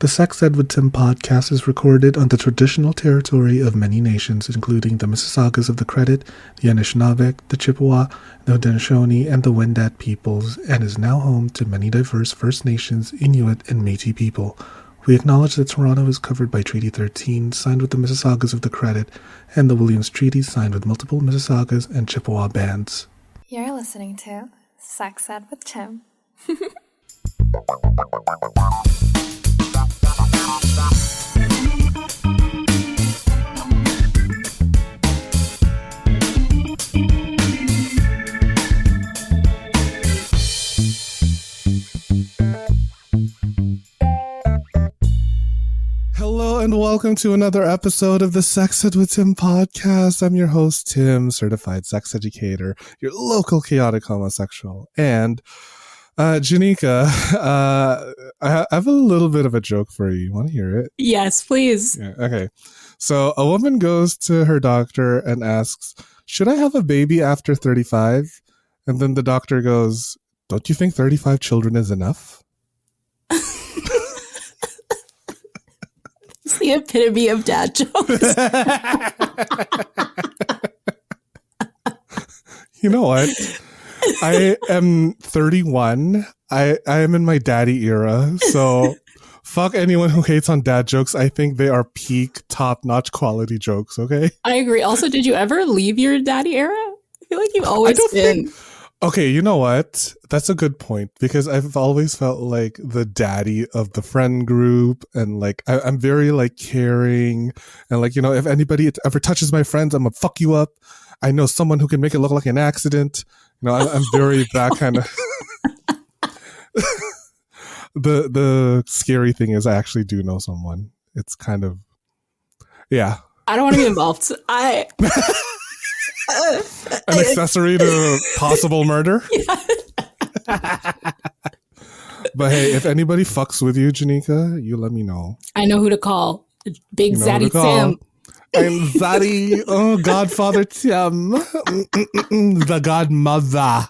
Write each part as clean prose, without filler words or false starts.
The Sex Ed with Tim podcast is recorded on the traditional territory of many nations, including the Mississaugas of the Credit, the Anishinaabe, the Chippewa, the Haudenosaunee, and the Wendat peoples, and is now home to many diverse First Nations, Inuit, and Métis people. We acknowledge that Toronto is covered by Treaty 13, signed with the Mississaugas of the Credit, and the Williams Treaty, signed with multiple Mississaugas and Chippewa bands. You're listening to Sex Ed with Tim. Hello and welcome to another episode of the Sex Ed with Tim podcast. I'm your host, Tim, certified sex educator, your local chaotic homosexual. And Jeneka, I have a little bit of a joke for you. You want to hear it? Yes, please. Yeah, okay. So a woman goes to her doctor and asks, should I have a baby after 35? And then the doctor goes, don't you think 35 children is enough? It's the epitome of dad jokes. You know what? I am 31. I am in my daddy era. So fuck anyone who hates on dad jokes. I think they are peak top-notch quality jokes, okay? I agree. Also, did you ever leave your daddy era? I feel like you've always been. Okay, you know what? That's a good point because I've always felt like the daddy of the friend group, and like I'm very like caring, and like, you know, if anybody ever touches my friends, I'm gonna fuck you up. I know someone who can make it look like an accident. You know, I'm very that kind of. The scary thing is I actually do know someone. It's kind of, yeah. I don't want to be involved. An accessory to possible murder? Yeah. But hey, if anybody fucks with you, Jeneka, you let me know. I know who to call. Big Zaddy Tim. Tim. I'm Zaddy. Oh, Godfather Tim. The godmother.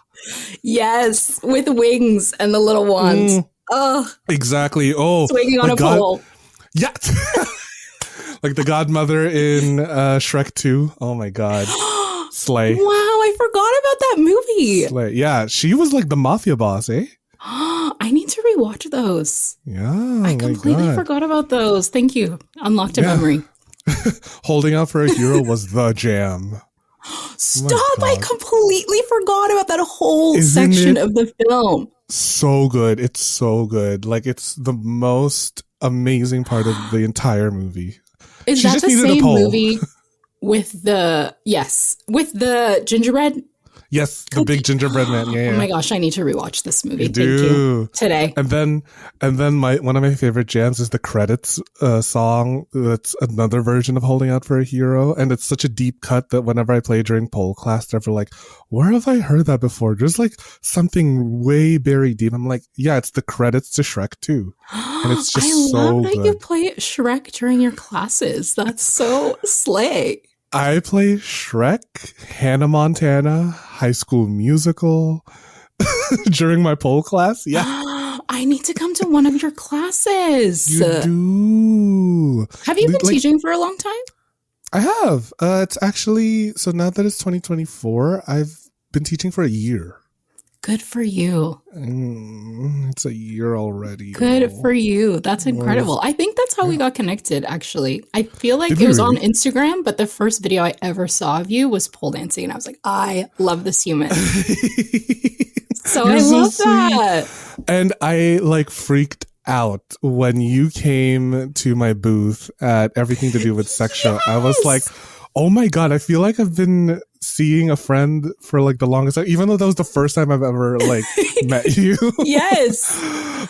Yes, with wings and the little ones. Oh, exactly. Oh, swinging on a pole. Yeah. Like the godmother in Shrek 2. Oh my God. Slay. Wow, I forgot about that movie. Slay. Yeah, she was like the mafia boss, eh? I need to rewatch those. Yeah. I completely forgot about those. Thank you. Unlocked a memory. Holding Out for a Hero was the jam. Stop! I completely forgot about that whole section of the film. So good. It's so good. Like, it's the most amazing part of the entire movie. Is that the same movie with the gingerbread? Yes, the big gingerbread man. Yeah, Oh my gosh, I need to rewatch this movie. Thank you. Today. And then one of my favorite jams is the credits song. That's another version of Holding Out for a Hero, and it's such a deep cut that whenever I play during pole class, they're like, "Where have I heard that before?" There's like something way buried deep. I'm like, "Yeah, it's the credits to Shrek 2," and it's just so good. I love that you play Shrek during your classes. That's so slay. I play Shrek, Hannah Montana, High School Musical during my pole class. Yeah. I need to come to one of your classes. You do. Have you been teaching for a long time? I have. It's actually, so now that it's 2024, I've been teaching for a year. Good for you. It's a year already. Good for you. That's incredible. I think that's how we got connected, actually. I feel like it was on Instagram, but the first video I ever saw of you was pole dancing. And I was like, I love this human. So I love that. And I like freaked out when you came to my booth at Everything to Do with Sex Show. I was like, oh my God, I feel like I've been seeing a friend for like the longest time, even though that was the first time I've ever like met you. Yes.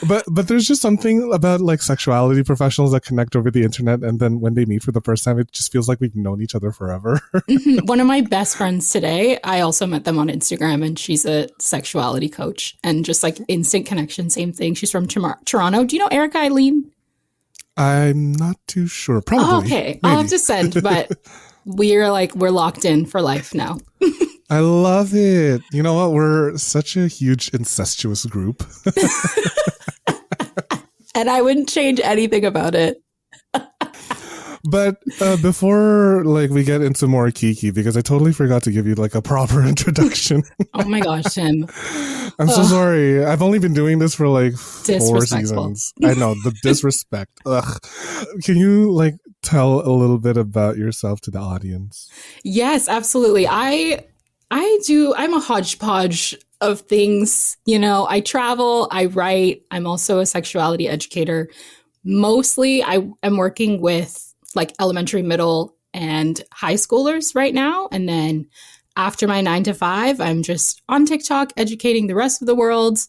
But there's just something about like sexuality professionals that connect over the internet, and then when they meet for the first time, it just feels like we've known each other forever. One of my best friends today, I also met them on Instagram, and she's a sexuality coach, and just like instant connection, same thing. She's from Toronto. Do you know Erica Eileen? I'm not too sure. Probably. Oh, okay. Maybe. I'll have to send, but we're locked in for life now. I love it. You know what? We're such a huge incestuous group. And I wouldn't change anything about it. But before we get into more Kiki, because I totally forgot to give you a proper introduction. Oh my gosh, Tim. I'm so sorry. I've only been doing this for 4 seasons. I know, the disrespect. Ugh. Can you tell a little bit about yourself to the audience? Yes, absolutely. I'm a hodgepodge of things. I travel, I write. I'm also a sexuality educator. Mostly I am working with elementary, middle, and high schoolers right now. And then after my 9 to 5, I'm just on TikTok educating the rest of the world.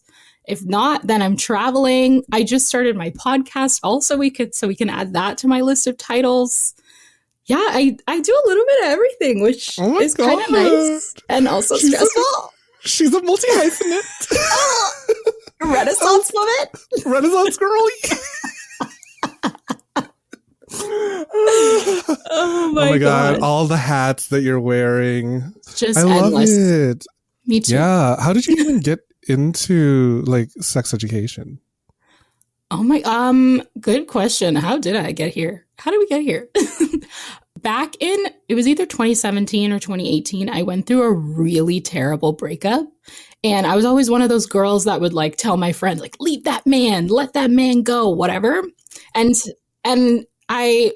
If not, then I'm traveling. I just started my podcast also. So we can add that to my list of titles. Yeah, I do a little bit of everything, which is kind of nice and also stressful. She's a multi-hyphenate. Renaissance woman. Renaissance girly. Oh my God. All the hats that you're wearing. Just I endless. love it. Me too. Yeah. How did you even get into sex education? Oh my, good question. How did I get here? How did we get here? Back in, it was either 2017 or 2018, I went through a really terrible breakup. And I was always one of those girls that would tell my friends, leave that man, let that man go, whatever. And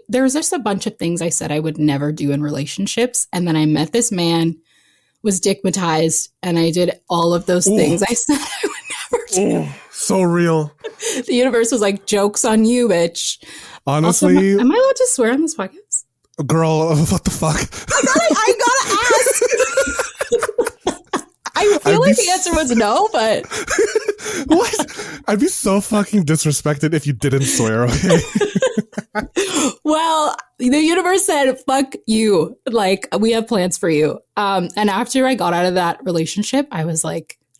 there was just a bunch of things I said I would never do in relationships. And then I met this man, was dickmatized, and I did all of those things I said I would never do. So real. The universe was joke's on you, bitch. Honestly. Also, am I allowed to swear on this podcast? Girl, what the fuck? I gotta ask. I feel the answer was no, but... What? I'd be so fucking disrespected if you didn't swear, okay? Well, the universe said, fuck you. We have plans for you. And after I got out of that relationship, I was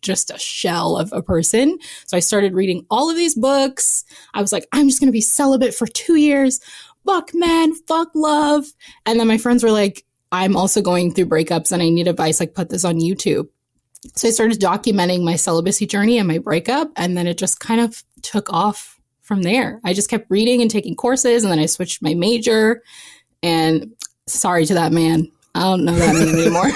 just a shell of a person. So I started reading all of these books. I was I'm just going to be celibate for 2 years. Fuck men, fuck love. And then my friends were I'm also going through breakups and I need advice. Put this on YouTube. So I started documenting my celibacy journey and my breakup. And then it just kind of took off from there. I just kept reading and taking courses. And then I switched my major. And sorry to that man. I don't know that man anymore.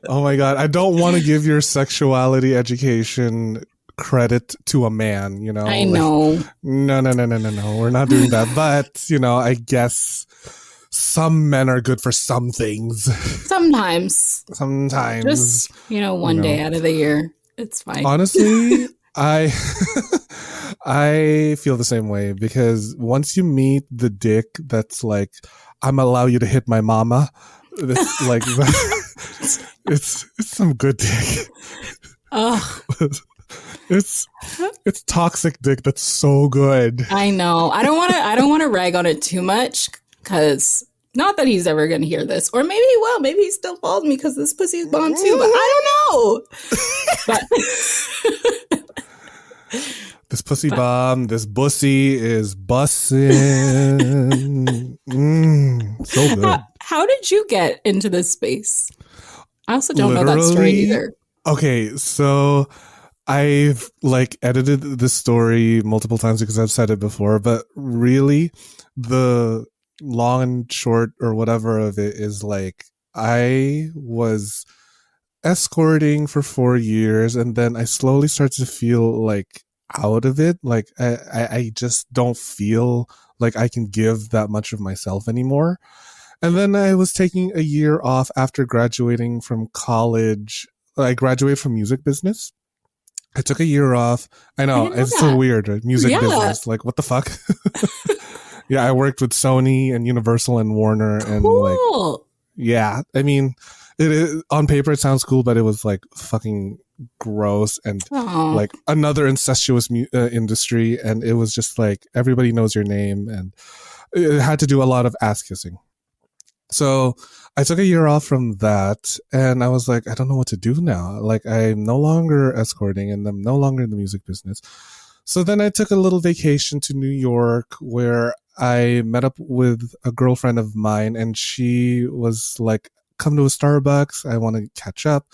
Oh my God. I don't want to give your sexuality education credit to a man, I know. No. We're not doing that. But, I guess some men are good for some things. Sometimes. Just, one day out of the year. It's fine. Honestly, I feel the same way because once you meet the dick that's I'm gonna allow you to hit my mama, it's some good dick. It's toxic dick that's so good. I know. I don't want to rag on it too much because not that he's ever going to hear this, or maybe he will. Maybe he still follows me because this pussy's bomb too. But I don't know. This pussy bomb. This bussy is bussin'. So good. How did you get into this space? I also don't know that story either. Okay, so I've edited this story multiple times because I've said it before, but really the long and short or whatever of it is I was escorting for 4 years and then I slowly started to feel out of it. I just don't feel I can give that much of myself anymore. And then I was taking a year off after graduating from college. I graduated from music business. I took a year off. I know it's so weird, right? Music business. What the fuck? Yeah, I worked with Sony and Universal and Warner and yeah. I mean, it is, on paper it sounds cool, but it was fucking gross and another incestuous industry, and it was just everybody knows your name, and it had to do a lot of ass kissing. So I took a year off from that and I was I don't know what to do now. I'm no longer escorting and I'm no longer in the music business. So then I took a little vacation to New York where I met up with a girlfriend of mine and she was come to a Starbucks. I want to catch up.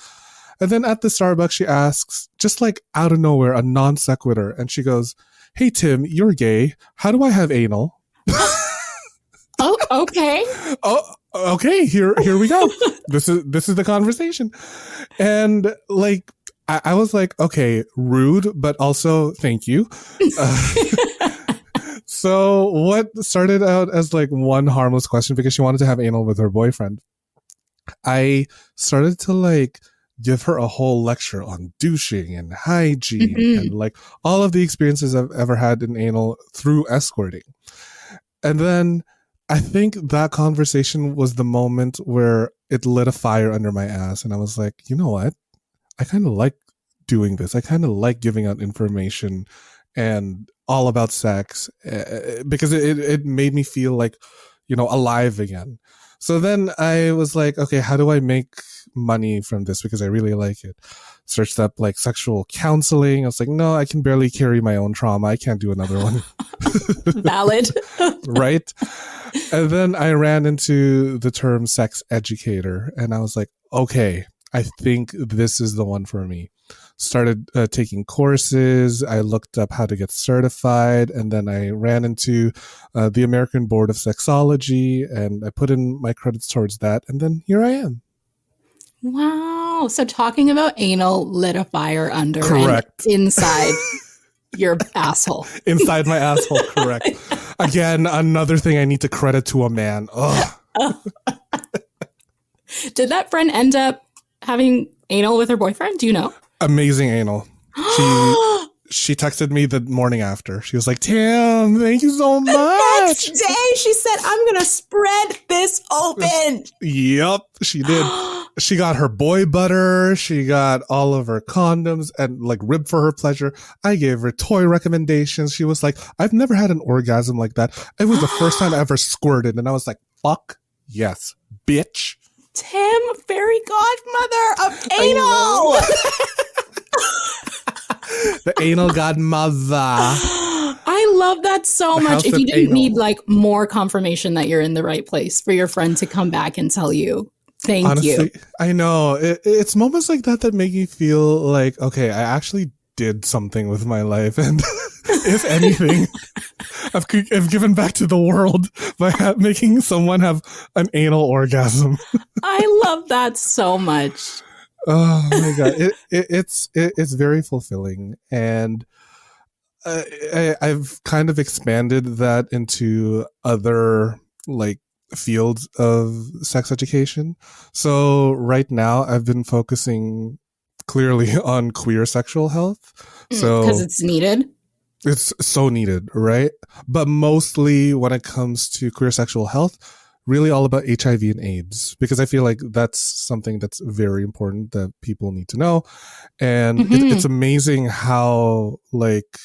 And then at the Starbucks, she asks, just like out of nowhere, a non sequitur. And she goes, "Hey, Tim, you're gay. How do I have anal?" Oh, okay. Oh, okay. Here we go. This is the conversation. And like, I was like, okay, rude, but also thank you. So what started out as like one harmless question because she wanted to have anal with her boyfriend, I started to like give her a whole lecture on douching and hygiene and like all of the experiences I've ever had in anal through escorting. And then I think that conversation was the moment where it lit a fire under my ass. And I was like, you know what? I kind of like doing this. I kind of like giving out information and all about sex because it made me feel like, you know, alive again. So then I was like, okay, how do I make money from this? Because I really like it. Searched up like sexual counseling. I was like, no, I can barely carry my own trauma. I can't do another one. Valid. Right. And then I ran into the term sex educator and I was like, okay, I think this is the one for me. Started taking courses. I looked up how to get certified, and then I ran into the American Board of Sexology, and I put in my credits towards that, and then here I am. Wow. So talking about anal lit a fire under correct. And inside your asshole. Inside my asshole, correct. Again, another thing I need to credit to a man. Did that friend end up having anal with her boyfriend? Do you know? Amazing anal. She texted me the morning after. She was like, "Tim, thank you so much." The next day, she said, "I'm going to spread this open." Yep, she did. She got her boy butter. She got all of her condoms and like rib for her pleasure. I gave her toy recommendations. She was like, "I've never had an orgasm like that. It was the first time I ever squirted." And I was like, "Fuck yes, bitch." Tim, fairy godmother of anal. The anal godmother. I love that so much. If you didn't need like more confirmation that you're in the right place for your friend to come back and tell you, thank you. I know. It's moments like that that make you feel like, okay, I actually did something with my life. And if anything, I've given back to the world by making someone have an anal orgasm. I love that so much. Oh my God. It's very fulfilling. And I've kind of expanded that into other like fields of sex education. So right now I've been focusing clearly on queer sexual health. So because it's needed. It's so needed, right? But mostly when it comes to queer sexual health, really all about HIV and AIDS, because I feel like that's something that's very important that people need to know. And it's amazing how, like,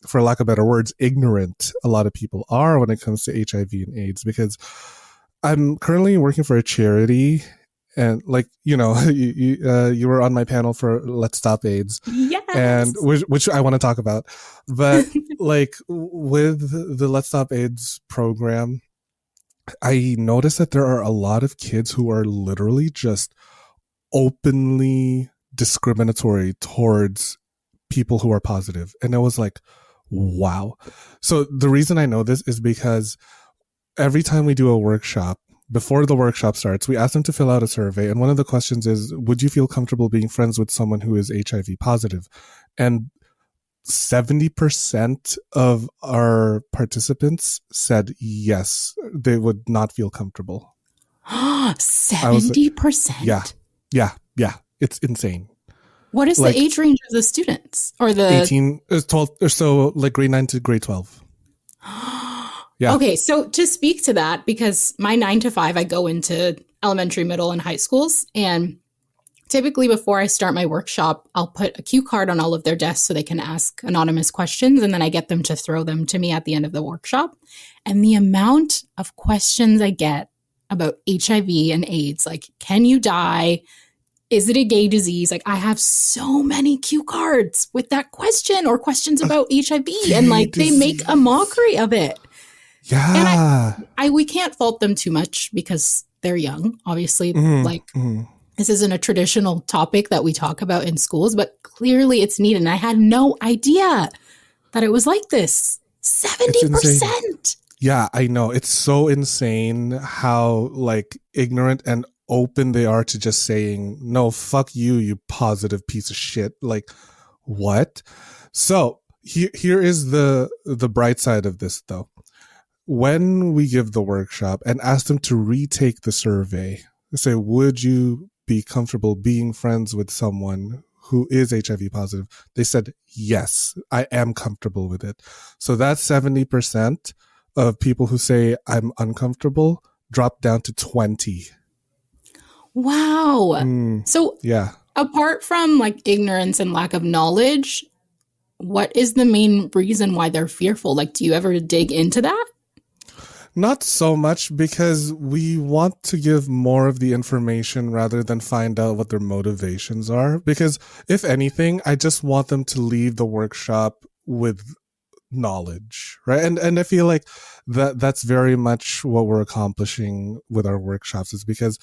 for lack of better words, ignorant a lot of people are when it comes to HIV and AIDS, because I'm currently working for a charity. And like, you know, you were on my panel for Let's Stop AIDS. Yes. And which I want to talk about. But like with the Let's Stop AIDS program, I noticed that there are a lot of kids who are literally just openly discriminatory towards people who are positive. And I was like, wow. So the reason I know this is because every time we do a workshop, before the workshop starts, we ask them to fill out a survey. And one of the questions is, would you feel comfortable being friends with someone who is HIV positive? And 70% of our participants said yes, they would not feel commentable. 70%? Like, yeah. It's insane. What is like, the age range of the students? Or the 18, 12, or so, like grade 9 to grade 12. Yeah. Okay, so to speak to that, because my 9 to 5, I go into elementary, middle, and high schools. And typically before I start my workshop, I'll put a cue card on all of their desks so they can ask anonymous questions. And then I get them to throw them to me at the end of the workshop. And the amount of questions I get about HIV and AIDS, like, can you die? Is it a gay disease? Like, I have so many cue cards with that question or questions about HIV. And like, they make a mockery of it. Yeah. And we can't fault them too much because they're young, obviously. And this isn't a traditional topic that we talk about in schools, but clearly it's needed. And I had no idea that it was like this. 70%. Yeah, I know. It's so insane how like ignorant and open they are to just saying, no, fuck you, you positive piece of shit. Like, what? So here is the bright side of this, though. When we give the workshop and ask them to retake the survey, say, would you be comfortable being friends with someone who is HIV positive? They said, yes, I am comfortable with it. So that 70% of people who say I'm uncomfortable dropped down to 20. Wow. So yeah. Apart from like ignorance and lack of knowledge, what is the main reason why they're fearful? Like, do you ever dig into that? Not so much, because we want to give more of the information rather than find out what their motivations are. Because if anything, I just want them to leave the workshop with knowledge, right? And I feel like that's very much what we're accomplishing with our workshops, is because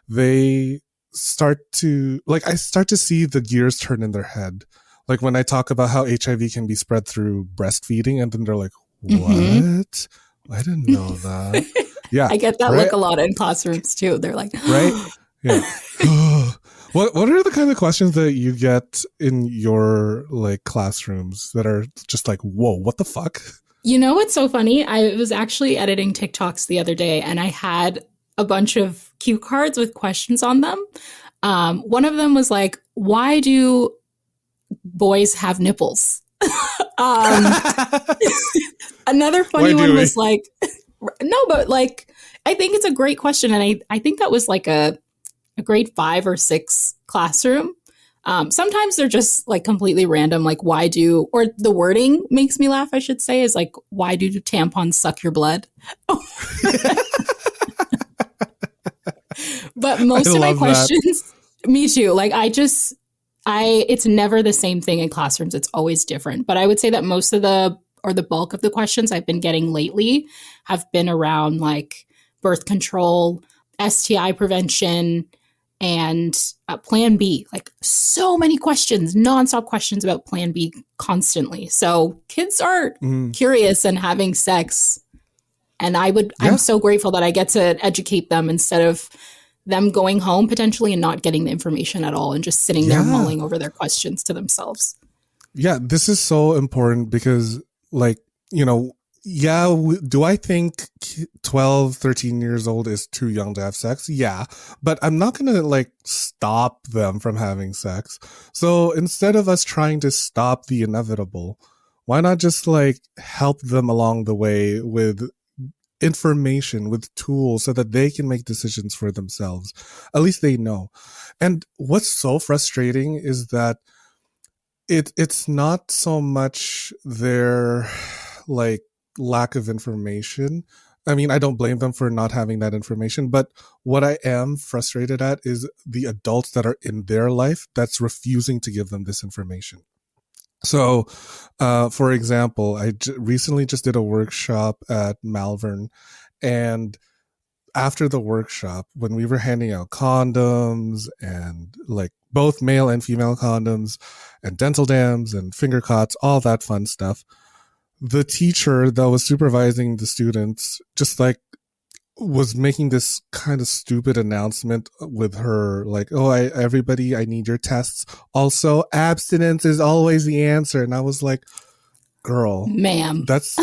they start to, like, I start to see the gears turn in their head. Like when I talk about how HIV can be spread through breastfeeding, and then they're like, what? I didn't know that. Yeah. I get that look a lot in classrooms too. They're like, right? Yeah. What are the kind of questions that you get in your like classrooms that are just like, whoa, what the fuck? You know what's so funny? I was actually editing TikToks the other day, and I had a bunch of cue cards with questions on them. One of them was like, why do boys have nipples? Another funny one was like, no, but like, I think it's a great question. And I think that was like a grade 5 or 6 classroom. Sometimes they're just like completely random. Like, why do, or the wording makes me laugh, I should say, is like, why do tampons suck your blood? But most of my questions, me too. Like, it's never the same thing in classrooms. It's always different. But I would say that most of the bulk of the questions I've been getting lately have been around like birth control, STI prevention, and Plan B. Like, so many questions, nonstop questions about Plan B constantly. So kids are curious and having sex. And I'm so grateful that I get to educate them instead of them going home potentially and not getting the information at all and just sitting there mulling over their questions to themselves. Yeah, this is so important because, like, you know, do I think 12, 13 years old is too young to have sex? Yeah, but I'm not going to, like, stop them from having sex. So instead of us trying to stop the inevitable, why not just, like, help them along the way with information, with tools, so that they can make decisions for themselves. At least they know. And what's so frustrating is that it's not so much their like lack of information. I mean, I don't blame them for not having that information, but what I am frustrated at is the adults that are in their life that's refusing to give them this information. So, for example, I recently just did a workshop at Malvern, and after the workshop, when we were handing out condoms and like both male and female condoms and dental dams and finger cots, all that fun stuff, the teacher that was supervising the students just like was making this kind of stupid announcement with her, like, oh, everybody, I need your tests. Also, abstinence is always the answer. And I was like, girl, ma'am, that's,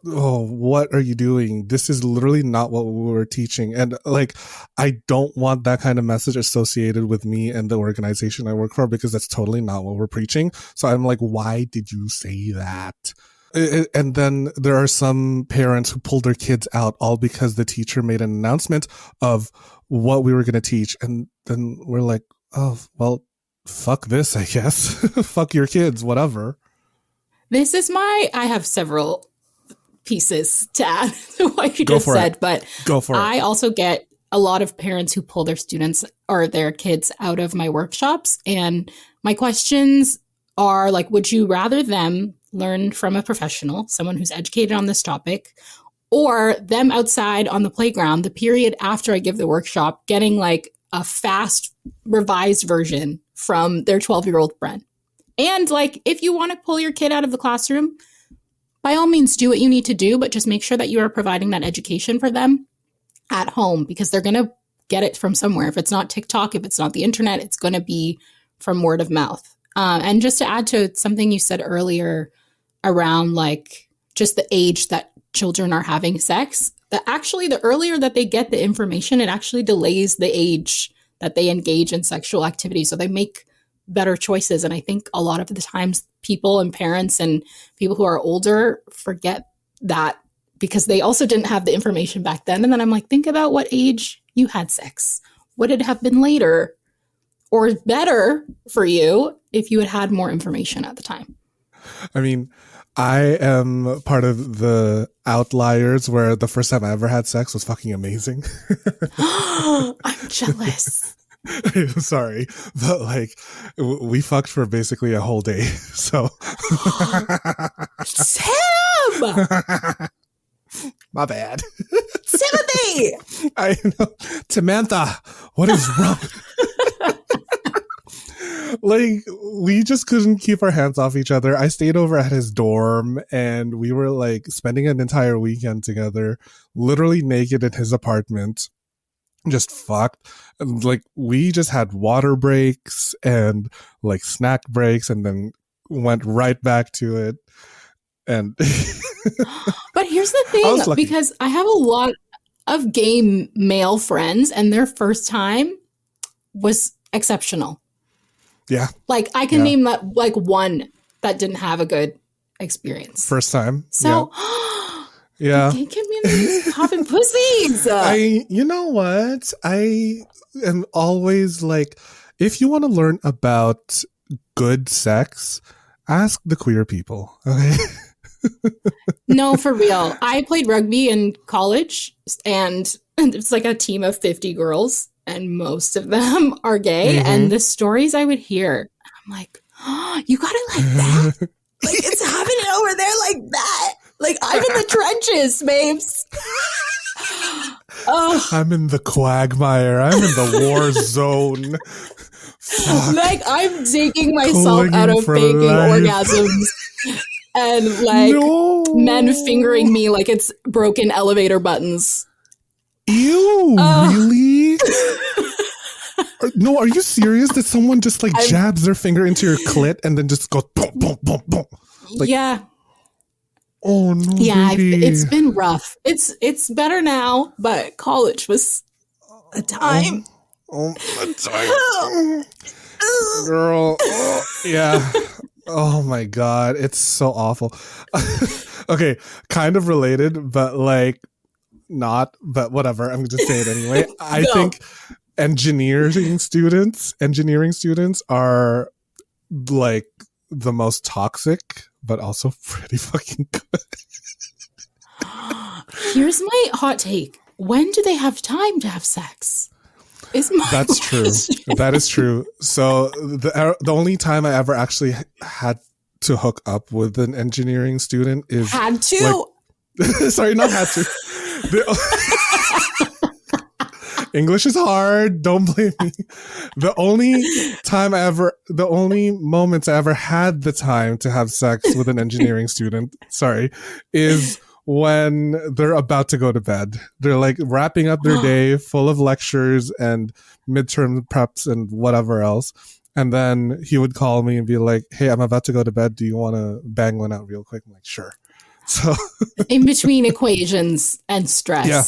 oh, what are you doing? This is literally not what we were teaching. And like, I don't want that kind of message associated with me and the organization I work for, because that's totally not what we're preaching. So I'm like, why did you say that? And then there are some parents who pulled their kids out all because the teacher made an announcement of what we were going to teach. And then we're like, oh, well, fuck this, I guess. Fuck your kids, whatever. I have several pieces to add to what you just said, but I also get a lot of parents who pull their students or their kids out of my workshops. And my questions are like, would you rather them learn from a professional, someone who's educated on this topic, or them outside on the playground, the period after I give the workshop, getting like a fast revised version from their 12-year-old friend. And like, if you want to pull your kid out of the classroom, by all means, do what you need to do, but just make sure that you are providing that education for them at home, because they're going to get it from somewhere. If it's not TikTok, if it's not the internet, it's going to be from word of mouth. And just to add to something you said earlier around like just the age that children are having sex, that actually the earlier that they get the information, it actually delays the age that they engage in sexual activity. So they make better choices. And I think a lot of the times people and parents and people who are older forget that because they also didn't have the information back then. And then I'm like, think about what age you had sex. Would it have been later or better for you if you had had more information at the time? I mean, I am part of the outliers where the first time I ever had sex was fucking amazing. I'm jealous. I'm sorry, but like we fucked for basically a whole day. So Sam! My bad. Timothy! I know. Samantha, what is wrong? Like, we just couldn't keep our hands off each other. I stayed over at his dorm and we were like spending an entire weekend together, literally naked in his apartment, just fucked. And like, we just had water breaks and like snack breaks and then went right back to it. And but here's the thing, because I have a lot of gay male friends and their first time was exceptional. Yeah. Like I can name that like one that didn't have a good experience. First time. So yeah. The gay community's popping pussies. You know what? I am always like, if you want to learn about good sex, ask the queer people. Okay. No, for real. I played rugby in college and it's like a team of 50 girls and most of them are gay. Mm-hmm. And the stories I would hear, I'm like, oh, you got it like that? Like it's happening over there like that. Like I'm in the trenches, babes. Oh. I'm in the quagmire. I'm in the war zone. Fuck. Like I'm taking myself out of faking orgasms. And like men fingering me like it's broken elevator buttons. Ew, really? No, are you serious? Did someone just like jabs their finger into your clit and then just go boom, boom, boom, boom? Like, yeah. Oh no. Yeah, baby. It's been rough. It's better now, but college was a time. A time. Girl. Yeah. Oh my God. It's so awful. Okay. Kind of related, but like not, but whatever. I'm just saying it anyway. I think engineering students are like the most toxic, but also pretty fucking good. Here's my hot take. When do they have time to have sex? That's true. That is true. So the only time I ever actually had to hook up with an engineering student is had to. Like, sorry, not had to. English is hard. Don't blame me. The only moments I ever had the time to have sex with an engineering student, is when they're about to go to bed. They're like wrapping up their day full of lectures and midterm preps and whatever else. And then he would call me and be like, hey, I'm about to go to bed. Do you want to bang one out real quick? I'm like, sure. So in between equations and stress. Yeah.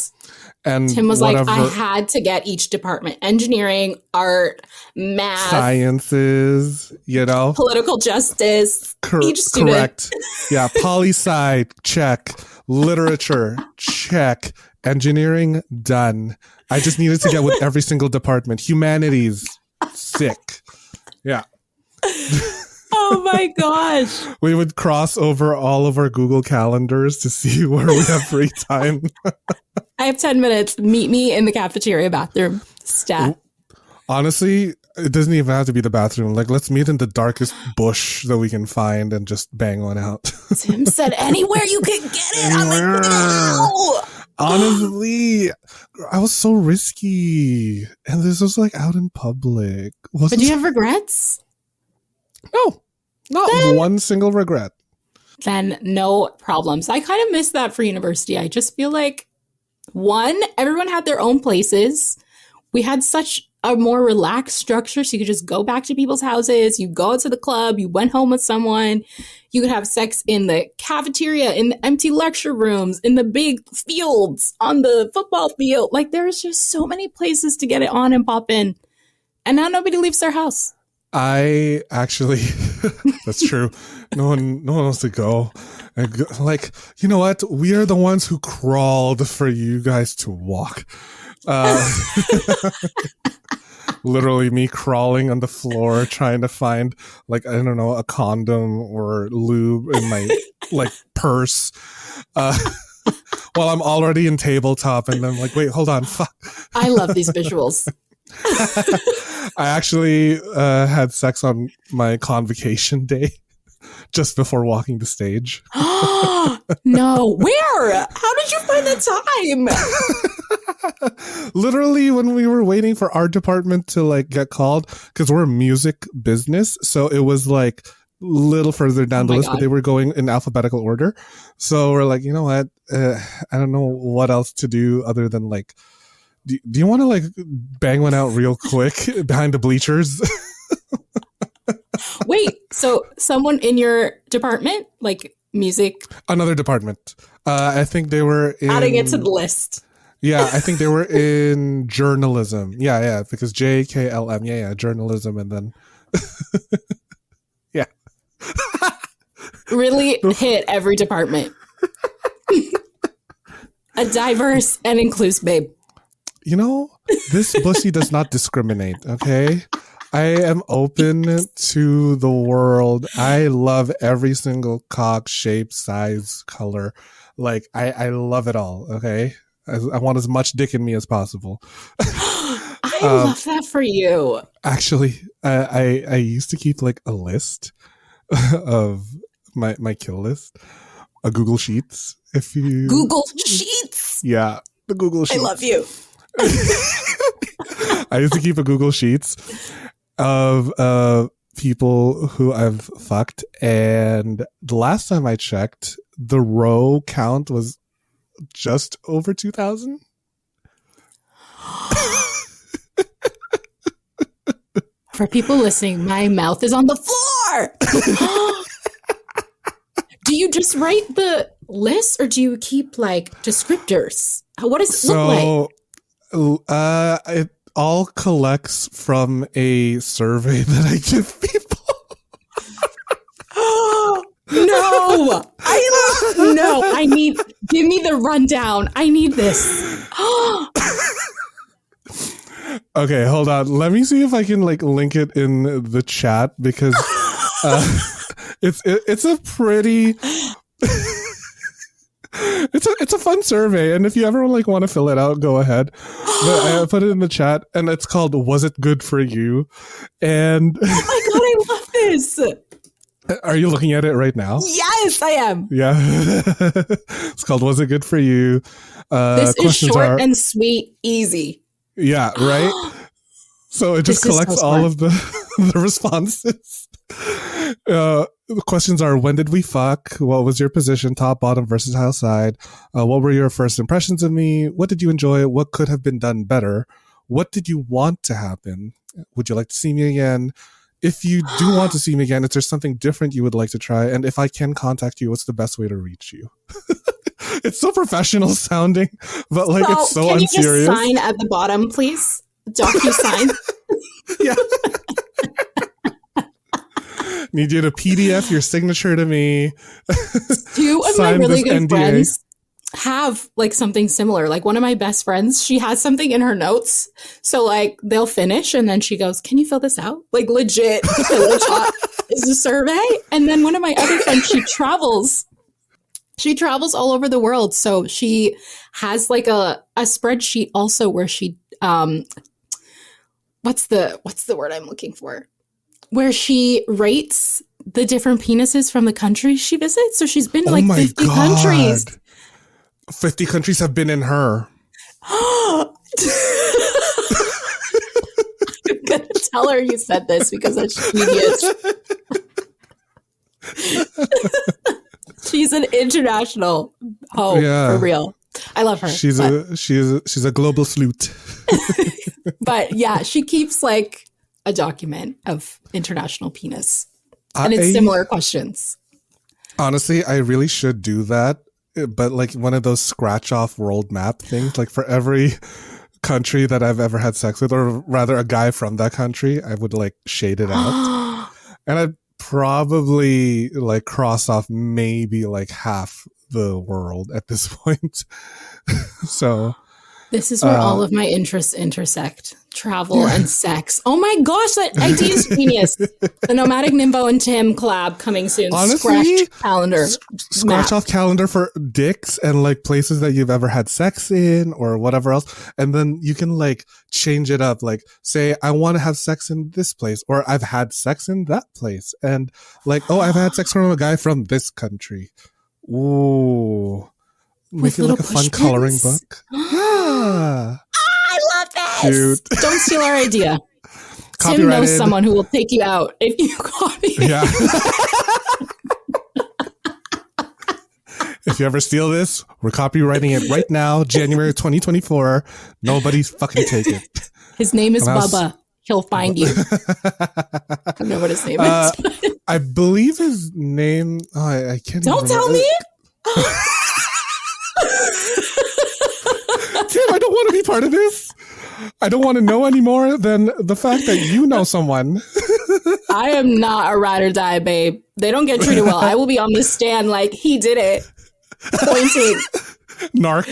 And Tim was like, I had to get each department, engineering, art, math, sciences, political justice, each student. Correct. Yeah. Poli-sci, check. Literature, check. Engineering, done. I just needed to get with every single department. Humanities, sick. Yeah. Oh my gosh. We would cross over all of our Google calendars to see where we have free time. I have 10 minutes. Meet me in the cafeteria bathroom. Stat. Honestly, it doesn't even have to be the bathroom. Like, let's meet in the darkest bush that we can find and just bang one out. Tim said, anywhere you can get it. I'm like, no. Honestly, I was so risky. And this was like out in public. But do you have regrets? No, not one single regret. Then no problems. I kind of miss that for university. I just feel like, one, everyone had their own places. We had such a more relaxed structure, so you could just go back to people's houses. You go to the club. You went home with someone. You could have sex in the cafeteria, in the empty lecture rooms, in the big fields, on the football field. Like, there's just so many places to get it on and pop in. And now nobody leaves their house. I actually, that's true. No one wants to go. Like, you know what? We are the ones who crawled for you guys to walk. Literally me crawling on the floor trying to find, like, I don't know, a condom or lube in my like purse while I'm already in tabletop, and I'm like, wait, hold on, fuck. I love these visuals. I actually had sex on my convocation day just before walking the stage. No, where? How did you find the time? Literally when we were waiting for our department to like get called, because we're a music business, so it was like a little further down the list, but they were going in alphabetical order. So we're like, you know what, I don't know what else to do other than like, do you want to like bang one out real quick behind the bleachers? Wait, so someone in your department, like music? Another department. I think they were adding it to the list. Yeah, I think they were in journalism. Yeah, because JKLM. Yeah, journalism, and then yeah, really hit every department. A diverse and inclusive babe. You know, this pussy does not discriminate. Okay, I am open to the world. I love every single cock, shape, size, color. Like I love it all. Okay. I want as much dick in me as possible. I love that for you. Actually, I used to keep like a list of my kill list, a Google Sheets. If you Google Sheets, yeah, the Google Sheets. I love you. I used to keep a Google Sheets of people who I've fucked, and the last time I checked, the row count was just over 2,000. For people listening, my mouth is on the floor. Do you just write the list, or do you keep like descriptors? What does it look like? It all collects from a survey that I give people. No, give me the rundown. I need this. Okay, hold on. Let me see if I can like link it in the chat, because it's a pretty it's a fun survey, and if you ever like want to fill it out, go ahead. But I put it in the chat, and it's called "Was It Good for You?" And oh my god, I love this. Are you looking at it right now? Yes, I am. Yeah. It's called "Was It Good for You?" This is short and sweet, easy. Yeah, right? So it just collects all of the responses. The questions are: when did we fuck? What was your position, top, bottom, versatile side? What were your first impressions of me? What did you enjoy? What could have been done better? What did you want to happen? Would you like to see me again? If you do want to see me again, if there's something different you would like to try, and if I can contact you, what's the best way to reach you? It's so professional sounding, but like it's so unserious. Can you just sign at the bottom, please? DocuSign. Yeah. Need you to PDF your signature to me. Two of my really good friends have like something similar. Like one of my best friends, she has something in her notes. So like they'll finish and then she goes, "Can you fill this out?" Like legit. The top is a survey. And then one of my other friends, she travels all over the world. So she has like a spreadsheet also where she what's the word I'm looking for? Where she rates the different penises from the countries she visits. So she's been to like 50 countries. 50 countries have been in her. I'm gonna tell her you said this because that's genius. She's an international hoe for real. I love her. She's a global sleuth. But yeah, she keeps like a document of international penis, and it's similar questions. Honestly, I really should do that, but like one of those scratch off world map things, like for every country that I've ever had sex with, or rather a guy from that country, I would like shade it out. And I'd probably like cross off maybe like half the world at this point. So this is where all of my interests intersect. Travel and sex. Oh my gosh, that idea is genius. The Nomadic Nimbo and Tim collab coming soon. Honestly, scratch off calendar for dicks and like places that you've ever had sex in or whatever else. And then you can like change it up. Like say, I want to have sex in this place, or I've had sex in that place. And like, oh, I've had sex from a guy from this country. Ooh. Make it like a fun coloring book. Yeah. I love this. Cute. Don't steal our idea. Tim knows someone who will take you out if you copy it. Yeah. If you ever steal this, we're copywriting it right now, January 2024. Nobody's fucking take it. His name is Bubba. He'll find you. I don't know what his name is. I believe his name. Oh, I can't. Don't tell me. Tim, I don't want to be part of this. I don't want to know any more than the fact that you know someone. I am not a ride or die, babe. They don't get treated well. I will be on the stand like, he did it. Pointing. Narc.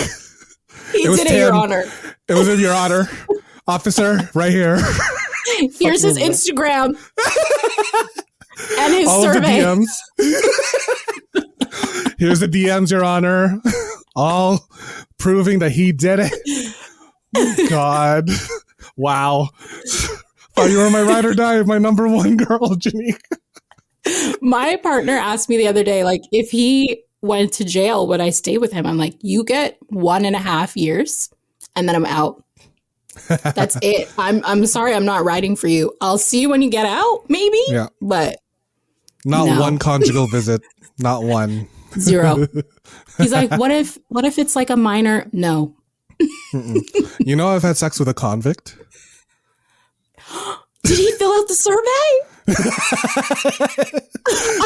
He did it, Your Honor. It was in Your Honor. Officer, right here. Here's his Instagram. And his all survey. Of the DMs. Here's the DMs, Your Honor. All proving that he did it. Oh, God. Wow. Thought you were my ride or die, my number one girl, Jeneka. My partner asked me the other day, like, if he went to jail, would I stay with him? I'm like, you get 1.5 years and then I'm out. That's it. I'm sorry, I'm not riding for you. I'll see you when you get out, maybe. Yeah. But not one conjugal visit. Not one. 0. He's like, what if it's like a minor? No. You know, I've had sex with a convict. Did he fill out the survey?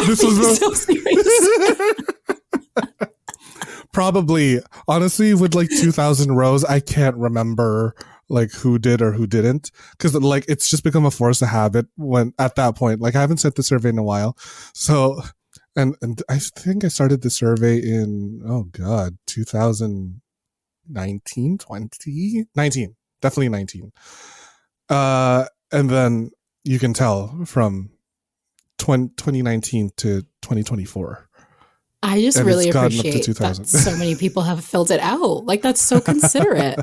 This was so serious. Probably, honestly, with like 2,000 rows, I can't remember like who did or who didn't, because like it's just become a force of habit when at that point. Like I haven't sent the survey in a while, so and I think I started the survey in 2019, 2019, definitely 19. And then you can tell from 2019 to 2024. I just really appreciate that so many people have filled it out. Like, that's so considerate.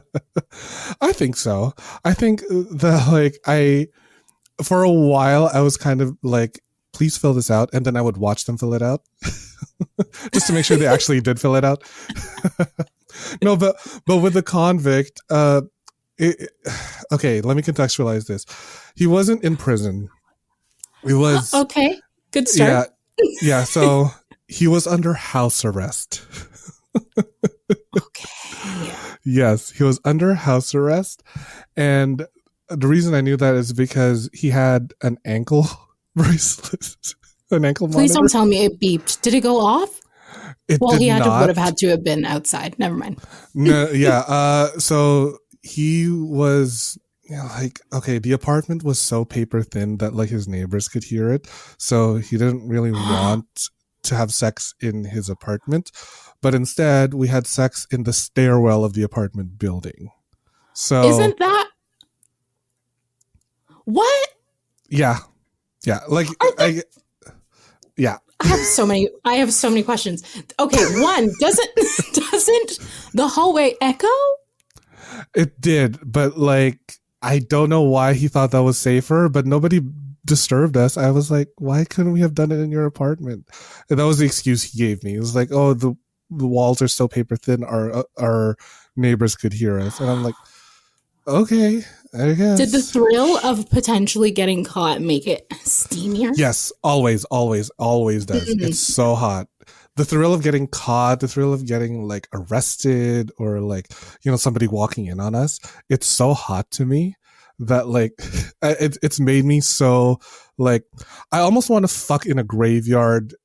I think so. I think that for a while I was kind of like, please fill this out. And then I would watch them fill it out just to make sure they actually did fill it out. No, but with the convict, okay, let me contextualize this. He wasn't in prison. He was okay. Good start. Yeah. So he was under house arrest. Okay. Yes, he was under house arrest, and the reason I knew that is because he had an ankle bracelet, an ankle monitor. Please don't tell me it beeped. Did it go off? He would have had to have been outside. Never mind. No, yeah. So he was okay. The apartment was so paper thin that like his neighbors could hear it, so he didn't really want to have sex in his apartment, but instead we had sex in the stairwell of the apartment building. So isn't that what? Yeah. Like yeah. I have so many questions. Okay, one, doesn't the hallway echo? It did, but like I don't know why he thought that was safer, but nobody disturbed us. I was like, why couldn't we have done it in your apartment? And that was the excuse he gave me. It was like, oh, the walls are so paper thin, our neighbors could hear us. And I'm like, okay, I guess. Did the thrill of potentially getting caught make it steamier? Yes, always does. It's so hot. The thrill of getting caught, the thrill of getting like arrested or like, somebody walking in on us. It's so hot to me that like, it's made me so like, I almost want to fuck in a graveyard,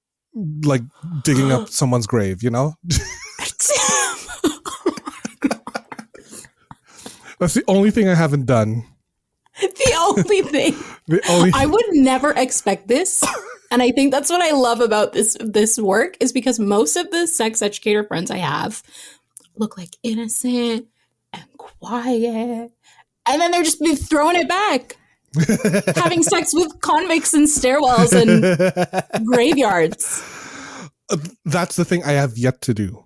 like digging up someone's grave, That's the only thing I haven't done. The only thing. I would never expect this. And I think that's what I love about this work is because most of the sex educator friends I have look like innocent and quiet. And then they're just throwing it back. Having sex with convicts in stairwells and graveyards. That's the thing I have yet to do.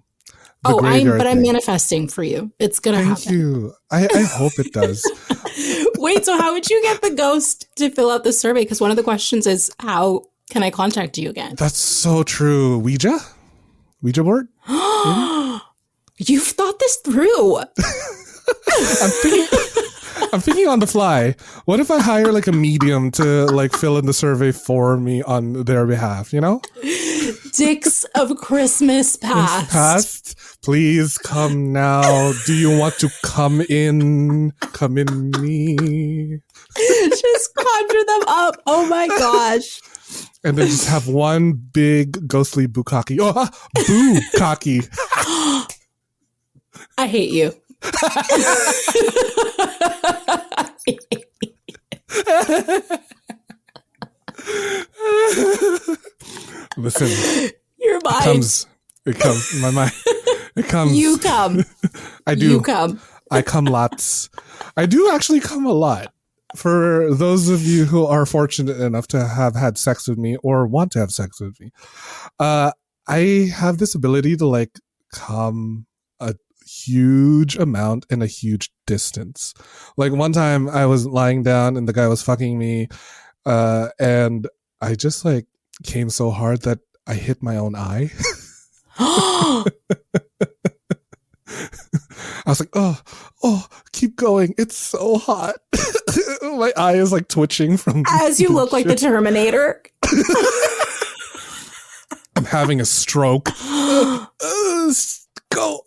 I'm manifesting for you. It's going to happen. Thank you. I hope it does. Wait, so how would you get the ghost to fill out the survey? Because one of the questions is, how can I contact you again? That's so true. Ouija board? You've thought this through. I'm thinking on the fly. What if I hire like a medium to like fill in the survey for me on their behalf, Dicks of Christmas past. Please come now. Do you want to come in? Come in me. Just conjure them up. Oh my gosh. And then just have one big ghostly bukkake. Oh, bukkake. I hate you. Listen. Your mind. It comes. My mind. It comes. You come. I do. You come. I come lots. I do actually come a lot. For those of you who are fortunate enough to have had sex with me or want to have sex with me, I have this ability to like come a huge amount in a huge distance. Like one time I was lying down and the guy was fucking me, and I just like came so hard that I hit my own eye. I was like, oh, keep going. It's so hot. My eye is like twitching from. As you look like the Terminator. I'm having a stroke. Go.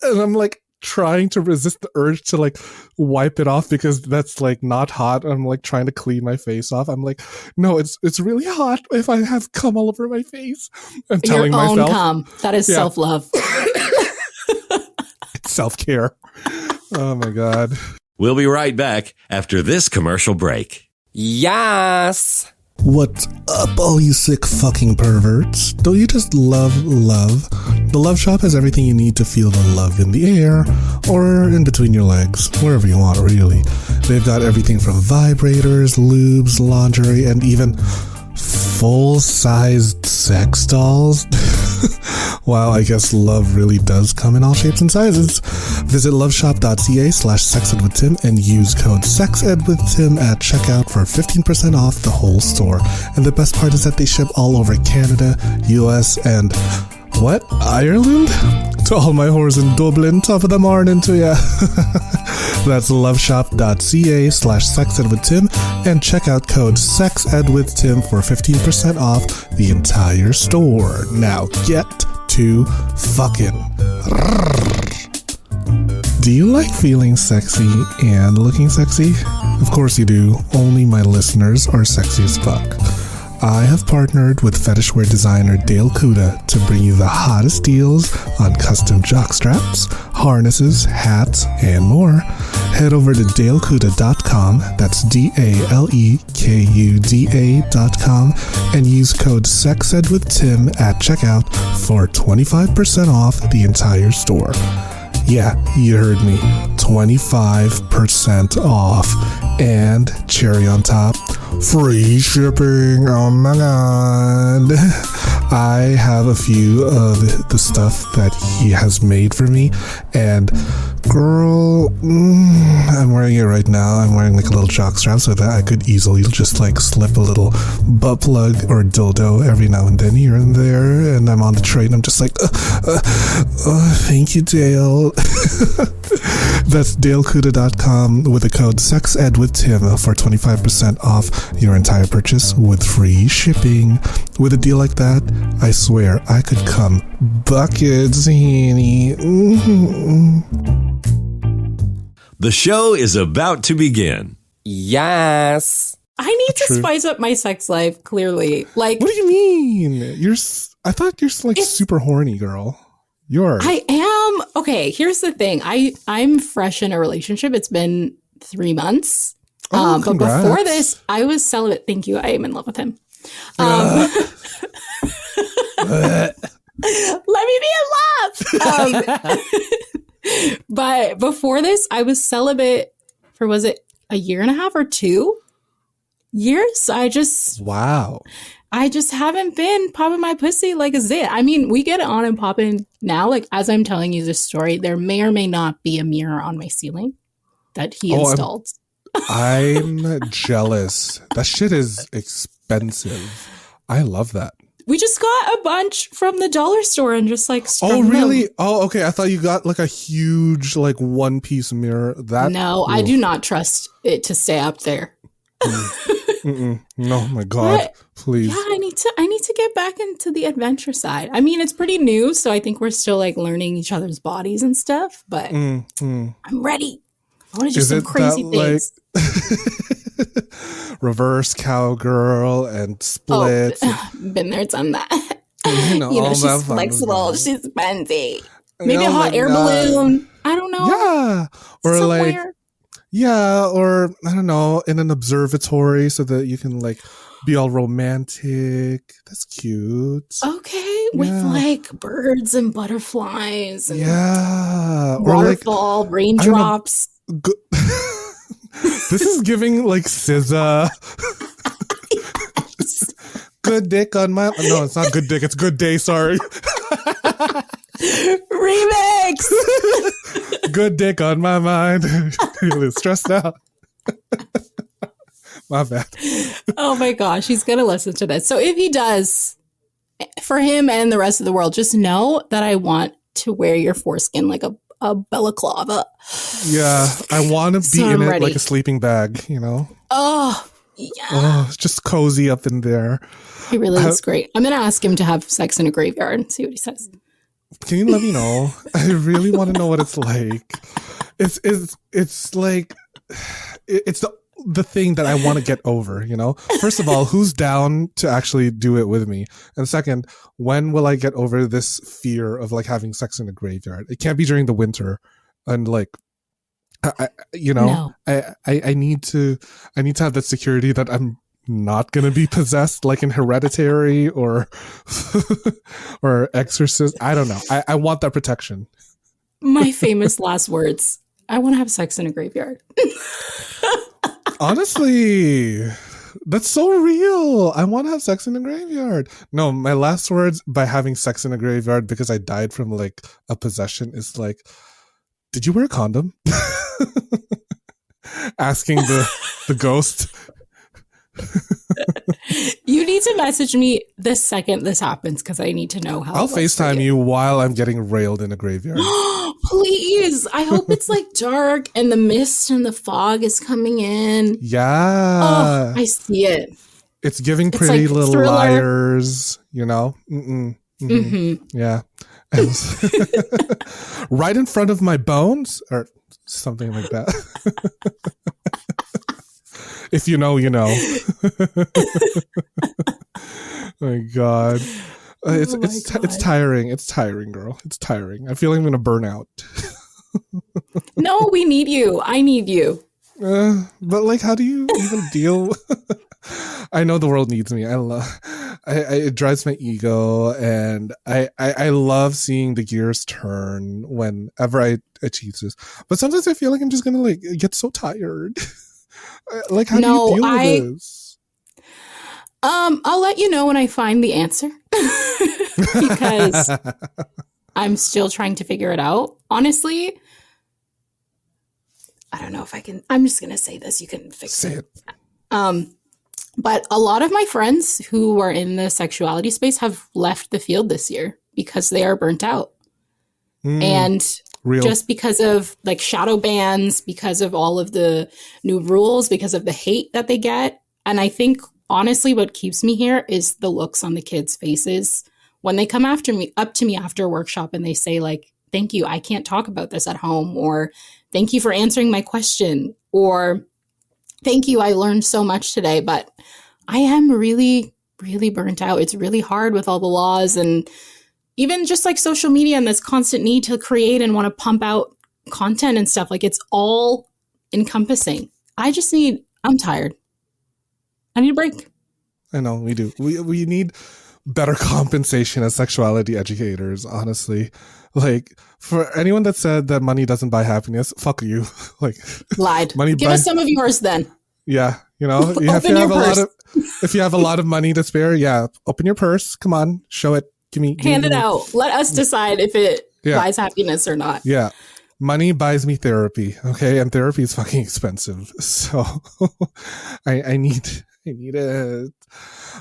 And I'm like trying to resist the urge to like wipe it off because that's like not hot. I'm like trying to clean my face off. I'm like, no, it's really hot if I have cum all over my face. I'm telling myself. Your own cum. That is self-love. It's self-care. Oh my God. We'll be right back after this commercial break. Yes! What's up, all you sick fucking perverts? Don't you just love love? The Love Shop has everything you need to feel the love in the air or in between your legs, wherever you want, really. They've got everything from vibrators, lubes, lingerie, and even full-sized sex dolls. Wow, I guess love really does come in all shapes and sizes. Visit loveshop.ca/sexedwithtim and use code SEXEDWithTim at checkout for 15% off the whole store. And the best part is that they ship all over Canada, US, and Ireland? To all my whores in Dublin, top of the morning to ya. That's loveshop.ca/sexedwithtim and check out code SEXEDWithTim for 15% off the entire store. Now get to fucking. Do you like feeling sexy and looking sexy? Of course you do. Only my listeners are sexy as fuck. I have partnered with fetishwear designer Dale Kuda to bring you the hottest deals on custom jockstraps, harnesses, hats, and more. Head over to dalekuda.com, that's DALEKUDA.com, and use code SEXEDWithTim at checkout for 25% off the entire store. Yeah, you heard me. 25% off. And cherry on top, free shipping. Oh my God. I have a few of the stuff that he has made for me, and girl, I'm wearing it right now. I'm wearing like a little jock strap so that I could easily just like slip a little butt plug or dildo every now and then here and there, and I'm on the train. I'm just like, thank you, Dale. That's DaleCuda.com with the code SEXEDWithTim for 25% off your entire purchase with free shipping. With a deal like that, I swear I could come buckets, honey. The show is about to begin. Yes. I need to spice up my sex life, clearly. Like, what do you mean? I thought you're like super horny, girl. I am. Okay, here's the thing. I'm fresh in a relationship. It's been 3 months. But before this, I was celibate. Thank you. I am in love with him. Let me be in love. But before this, I was celibate for, was it a year and a half or 2 years? Wow. I just haven't been popping my pussy like a zit. I mean, we get on and popping now. Like, as I'm telling you this story, there may or may not be a mirror on my ceiling that he installed. I'm jealous. That shit is expensive. I love that. We just got a bunch from the dollar store and just like strung really them. Oh, okay. I thought you got like a huge like one-piece mirror. I do not trust it to stay up there. No, my God, but, please. Yeah, I need to get back into the adventure side. I mean, it's pretty new, so I think we're still like learning each other's bodies and stuff, but I'm ready. I want to do some crazy things. Like reverse cowgirl and splits. Been there, done that. You know she's flexible. She's bendy. Maybe a hot air balloon. I don't know. Yeah. Or somewhere. Or I don't know, in an observatory so that you can like be all romantic. That's cute. Okay, with like birds and butterflies and or waterfall, like, raindrops. This is giving like SZA. Yes. Good dick on my... No, it's not good dick. It's good day. Sorry. Remix. Good dick on my mind. Really stressed out. My bad. Oh my gosh, he's gonna listen to this. So if he does, for him and the rest of the world, just know that I want to wear your foreskin like a balaclava. Yeah, I want to be in it like a sleeping bag, you know? Oh, yeah. Oh, just cozy up in there. He really is great. I'm gonna ask him to have sex in a graveyard and see what he says. Can you let me know? I really want to know what it's like. It's like it's the thing that I want to get over, you know? First of all, who's down to actually do it with me? And second, when will I get over this fear of like having sex in a graveyard? It can't be during the winter. And like I need to have that security that I'm not gonna be possessed like in Hereditary or or Exorcist. I don't know. I want that protection. My famous last words. I want to have sex in a graveyard. Honestly, that's so real. I want to have sex in a graveyard. No, my last words by having sex in a graveyard because I died from like a possession is like, did you wear a condom? Asking the ghost. You need to message me the second this happens because I need to know how. I'll FaceTime you while I'm getting railed in a graveyard. Please. I hope it's like dark and the mist and the fog is coming in. Yeah. Oh, I see it. It's giving Pretty like Little Thriller. Liars, you know? Yeah. Right in front of my bones or something like that. If you know, you know. My God. It's tiring. It's tiring, girl. It's tiring. I feel like I'm going to burn out. No, we need you. I need you. But like, how do you even deal? I know the world needs me. It drives my ego, and I love seeing the gears turn whenever I achieve this. But sometimes I feel like I'm just going to like get so tired. Like, how do you deal with this? I'll let you know when I find the answer. because I'm still trying to figure it out. Honestly, I don't know if I can. I'm just going to say this. You can fix it. But a lot of my friends who are in the sexuality space have left the field this year because they are burnt out. And just because of like shadow bans, because of all of the new rules, because of the hate that they get. And I think honestly, what keeps me here is the looks on the kids' faces when they come up to me after a workshop and they say like, thank you, I can't talk about this at home, or thank you for answering my question, or thank you, I learned so much today, but I am really, really burnt out. It's really hard with all the laws and even just like social media and this constant need to create and want to pump out content and stuff. Like it's all encompassing. I'm tired. I need a break. I know, we do. We need better compensation as sexuality educators, honestly. Like, for anyone that said that money doesn't buy happiness, fuck you. Like, lied. Give us some of yours then. Yeah, if you have a lot of money to spare, yeah, open your purse. Come on, show it. Hand it out. Let us decide if it buys happiness or not. Yeah. Money buys me therapy, okay? And therapy is fucking expensive. So I need it.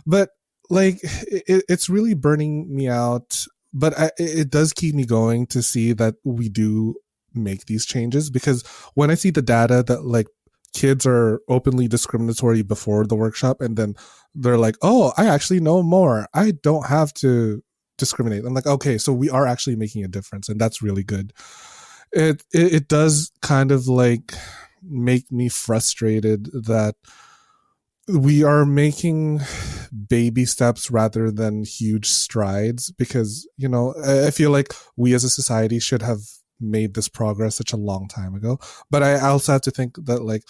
But like it's really burning me out, but it does keep me going to see that we do make these changes, because when I see the data that like kids are openly discriminatory before the workshop and then they're like, oh, I actually know more. I don't have to discriminate. I'm like, okay, so we are actually making a difference, and that's really good. It does kind of like make me frustrated that we are making baby steps rather than huge strides, because I feel like we as a society should have made this progress such a long time ago. But I also have to think that like,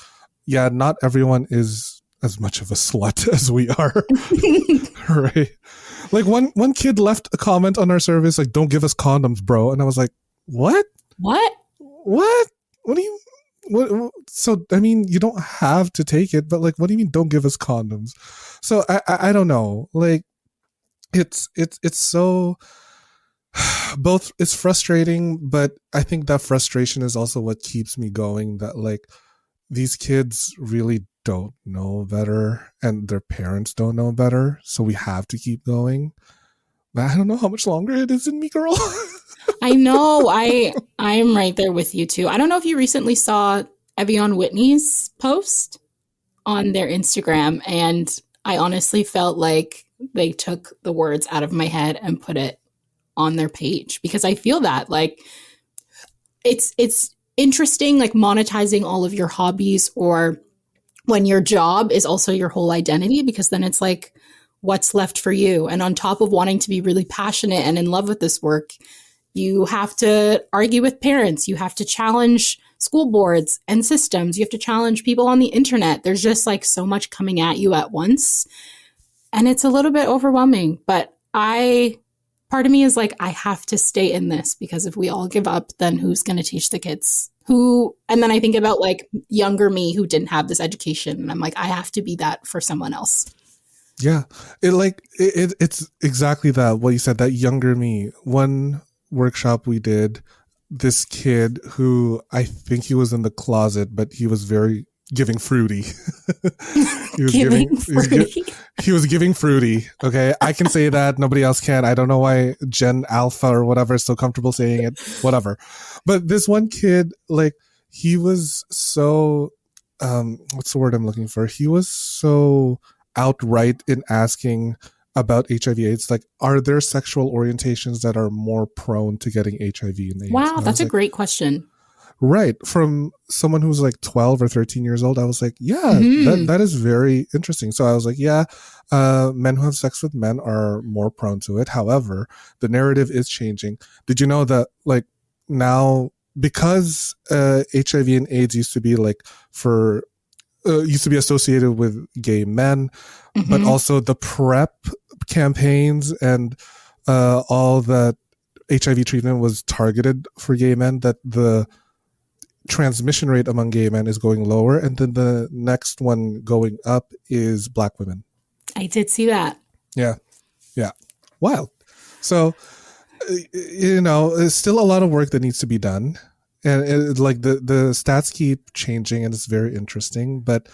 yeah, not everyone is as much of a slut as we are. Right? Like one kid left a comment on our service like, don't give us condoms, bro. And I was like, what? What do you, what? So, I mean, you don't have to take it, but like, what do you mean don't give us condoms? So I don't know. Like it's so both, it's frustrating, but I think that frustration is also what keeps me going, that like these kids really don't know better and their parents don't know better. So we have to keep going. But I don't know how much longer it is in me, girl. I know. I'm right there with you too. I don't know if you recently saw Evian Whitney's post on their Instagram, and I honestly felt like they took the words out of my head and put it on their page, because I feel that like it's interesting, like monetizing all of your hobbies, or when your job is also your whole identity, because then it's like, what's left for you? And on top of wanting to be really passionate and in love with this work, you have to argue with parents. You have to challenge school boards and systems. You have to challenge people on the internet. There's just like so much coming at you at once. And it's a little bit overwhelming, but part of me is like, I have to stay in this, because if we all give up, then who's going to teach the kids? And then I think about like younger me who didn't have this education. And I'm like, I have to be that for someone else. Yeah. It's exactly that. What you said, that younger me. One workshop we did, this kid who I think he was in the closet, but he was very giving fruity. He was giving fruity. Okay. I can say that. Nobody else can. I don't know why Gen Alpha or whatever is so comfortable saying it. Whatever. But this one kid, like, he was so, what's the word I'm looking for? He was so outright in asking about HIV/AIDS. Like, are there sexual orientations that are more prone to getting HIV and AIDS? Wow, that's a great question. Right. From someone who's like 12 or 13 years old, I was like, yeah, that is very interesting. So I was like, yeah, men who have sex with men are more prone to it. However, the narrative is changing. Did you know that like now, because HIV and AIDS used to be like used to be associated with gay men, but also the PrEP campaigns and all that HIV treatment was targeted for gay men, that the transmission rate among gay men is going lower, and then the next one going up is Black women. I did see that. Yeah. Wild. So, there's still a lot of work that needs to be done. And like the stats keep changing and it's very interesting. But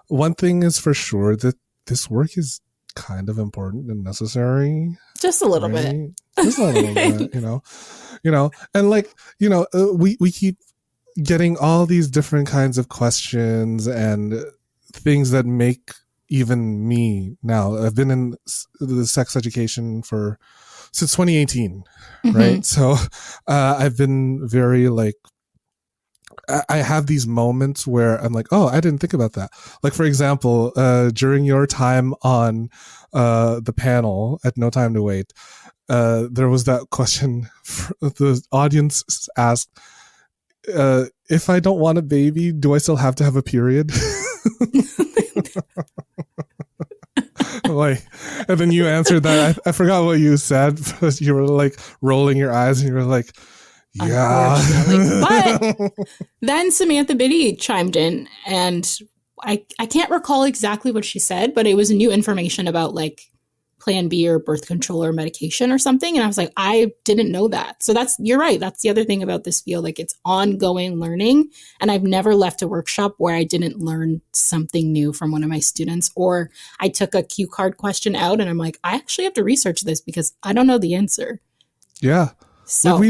one thing is for sure that this work is kind of important and necessary. Just a little bit. Just a little bit, and we keep getting all these different kinds of questions and things that make even me now. I've been in the sex education since 2018, right? So I've been very I have these moments where I'm like, oh, I didn't think about that. Like, for example, during your time on the panel at No Time to Wait, there was that question the audience asked, if I don't want a baby, do I still have to have a period? And then you answered that. I forgot what you said, but you were like rolling your eyes and you were like, yeah. But then Samantha Biddy chimed in and I can't recall exactly what she said, but it was new information about Plan B or birth control or medication or something. And I was like, I didn't know that. So you're right. That's the other thing about this field. It's ongoing learning. And I've never left a workshop where I didn't learn something new from one of my students, or I took a cue card question out and I'm like, I actually have to research this because I don't know the answer. Yeah. So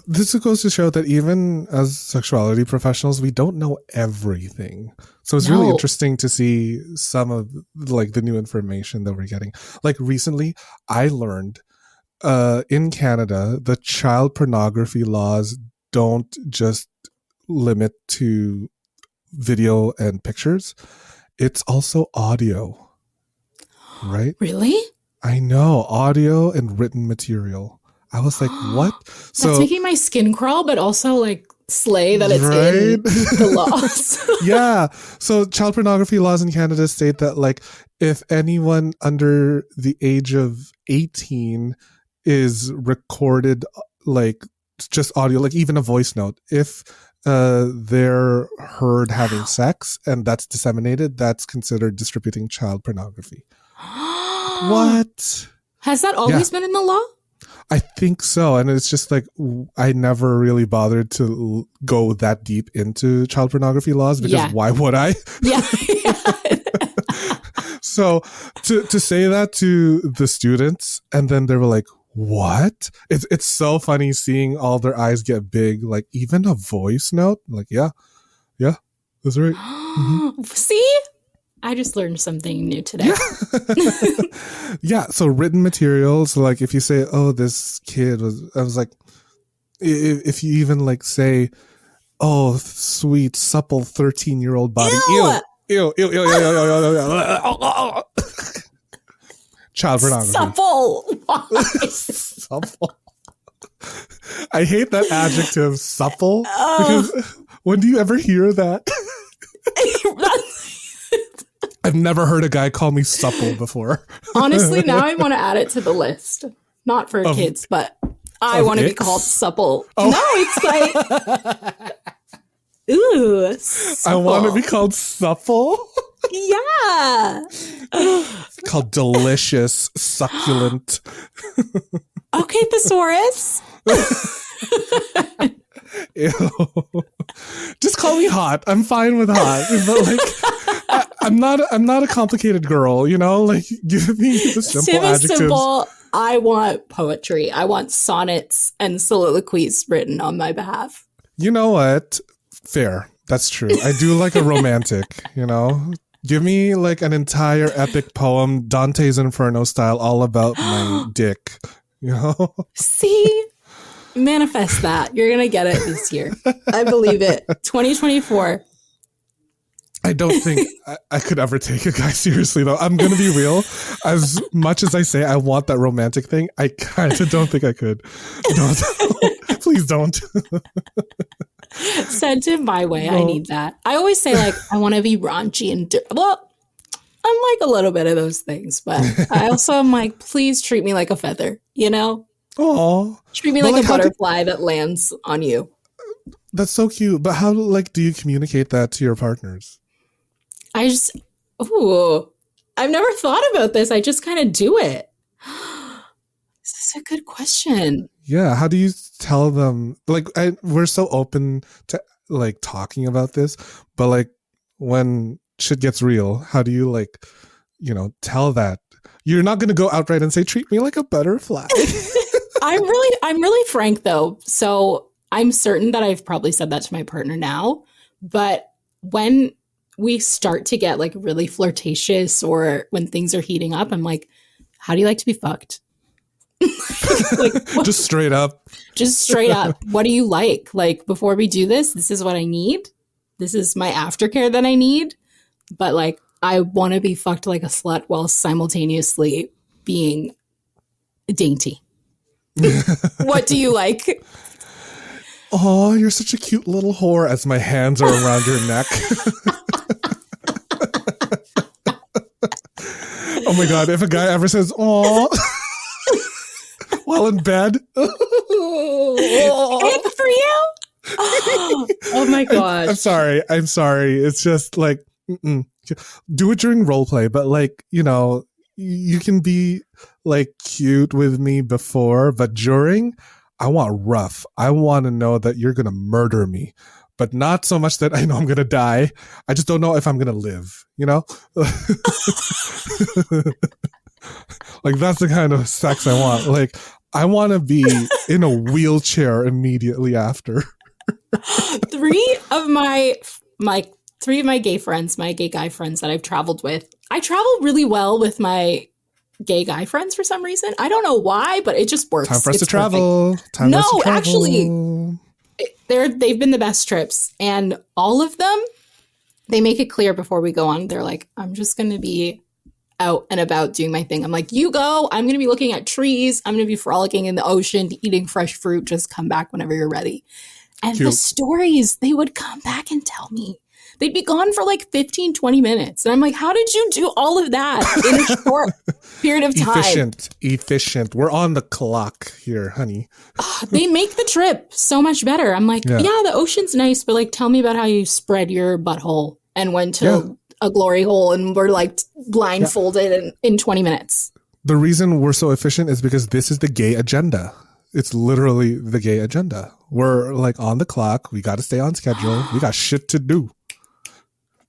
this goes to show that even as sexuality professionals, we don't know everything. So it's really interesting to see some of the new information that we're getting. Recently, I learned in Canada, the child pornography laws don't just limit to video and pictures. It's also audio, right? Really? I know, audio and written material. I was like, what? That's making my skin crawl, but also slay that it's in the laws. Yeah. So child pornography laws in Canada state that if anyone under the age of 18 is recorded just audio, even a voice note, if they're heard having sex and that's disseminated, that's considered distributing child pornography. What? Has that always been in the law? I think so. And it's just I never really bothered to go that deep into child pornography laws because why would I? Yeah. So to say that to the students, and then they were like, what? It's so funny seeing all their eyes get big, even a voice note. Yeah, that's right. Mm-hmm. See? I just learned something new today. Yeah. So written materials, if you say, oh, this kid I was like, if you even say, oh, sweet, supple 13-year-old body. Ew. Child pornography. Supple. Supple. I hate that adjective, supple. Because when do you ever hear that? I've never heard a guy call me supple before. Honestly, now I want to add it to the list. Not for kids, but I want to be called supple. Oh. No, it's ooh, supple. I want to be called supple? Yeah. Called delicious, succulent. Okay, thesaurus. Ew. Just call me hot. I'm fine with hot. But I'm not a complicated girl, give me the simple adjectives. Simple. I want poetry. I want sonnets and soliloquies written on my behalf. You know what? Fair. That's true. I do like a romantic, Give me an entire epic poem, Dante's Inferno style, all about my dick, See? Manifest that. You're going to get it this year. I believe it. 2024. I don't think I could ever take a guy seriously, though. I'm going to be real. As much as I say I want that romantic thing, I kind of don't think I could. Don't. Please don't. Send him my way. No. I need that. I always say, I want to be raunchy and... Well, I'm a little bit of those things, but I also am please treat me like a feather, Oh, treat me like a butterfly that lands on you. That's so cute. But how do you communicate that to your partners? I've never thought about this. I just kind of do it. That's a good question. Yeah. How do you tell them? Like, we're so open to like talking about this, but like when shit gets real, how do you like, tell that? You're not going to go outright and say, treat me like a butterfly. I'm really frank though. So I'm certain that I've probably said that to my partner now, but when we start to get like really flirtatious or when things are heating up, I'm like, how do you like to be fucked? Like, just straight up. Just straight up. What do you like? Like, before we do this is what I need. This is my aftercare that I need. But like, I want to be fucked like a slut while simultaneously being dainty. What do you like? Oh, you're such a cute little whore as my hands are around your neck. Oh my God, if a guy ever says, "Aw," while in bed. Good for you. Oh my God. I'm sorry. It's just like, do it during role play, but like, you can be like cute with me before, but during, I want rough. I want to know that you're going to murder me, but not so much that I know I'm going to die. I just don't know if I'm going to live, Like, that's the kind of sex I want. Like, I want to be in a wheelchair immediately after. Three of my gay friends, my gay guy friends that I've traveled with, I travel really well with my gay guy friends for some reason. I don't know why, but it just works. Time for us to travel. Actually, they've been the best trips, and all of them, they make it clear before we go on. They're like, I'm just going to be out and about doing my thing. I'm like, you go. I'm going to be looking at trees. I'm going to be frolicking in the ocean, eating fresh fruit. Just come back whenever you're ready. And the stories they would come back and tell me. They'd be gone for like 15, 20 minutes. And I'm like, how did you do all of that in a short period of time? Efficient. We're on the clock here, honey. They make the trip so much better. I'm like, yeah, the ocean's nice, but like, tell me about how you spread your butthole and went to a glory hole and were like blindfolded in 20 minutes. The reason we're so efficient is because this is the gay agenda. It's literally the gay agenda. We're like on the clock. We got to stay on schedule. We got shit to do.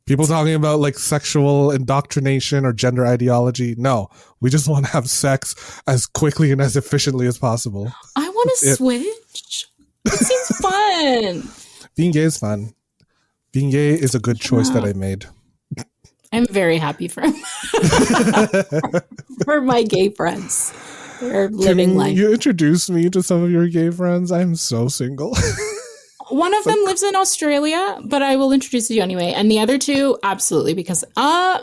People talking about like sexual indoctrination or gender ideology. No, we just want to have sex as quickly and as efficiently as possible. I want to switch. It seems fun. Being gay is fun. Being gay is a good choice that I made. I'm very happy for my gay friends. They're living life. You introduce me to some of your gay friends? I'm so single. One of them lives in Australia, but I will introduce you anyway. And the other two, absolutely, because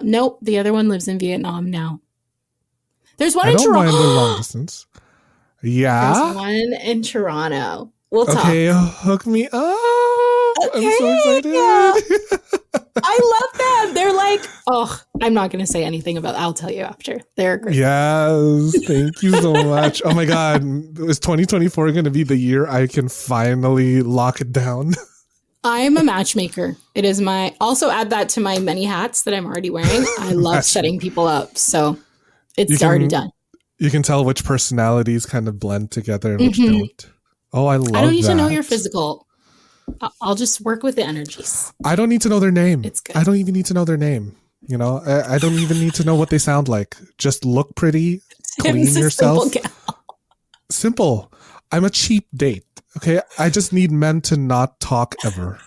nope, the other one lives in Vietnam now. There's one in Toronto. I don't mind the long distance. Yeah. There's one in Toronto. We'll talk. Okay, hook me up. Okay, I'm so excited. Yeah. I love them. They're like, I'm not going to say anything about I'll tell you after. They're great. Yes. Thank you so much. Oh my God. Is 2024 going to be the year I can finally lock it down? I'm a matchmaker. It is also add that to my many hats that I'm already wearing. I love setting people up. So it's already done. You can tell which personalities kind of blend together and which don't. Oh, I love that. I don't need to know your physical. I'll just work with the energies. I don't need to know their name. It's good. I don't even need to know their name. I don't even need to know what they sound like. Just look pretty, clean yourself. Simple. I'm a cheap date. Okay. I just need men to not talk ever.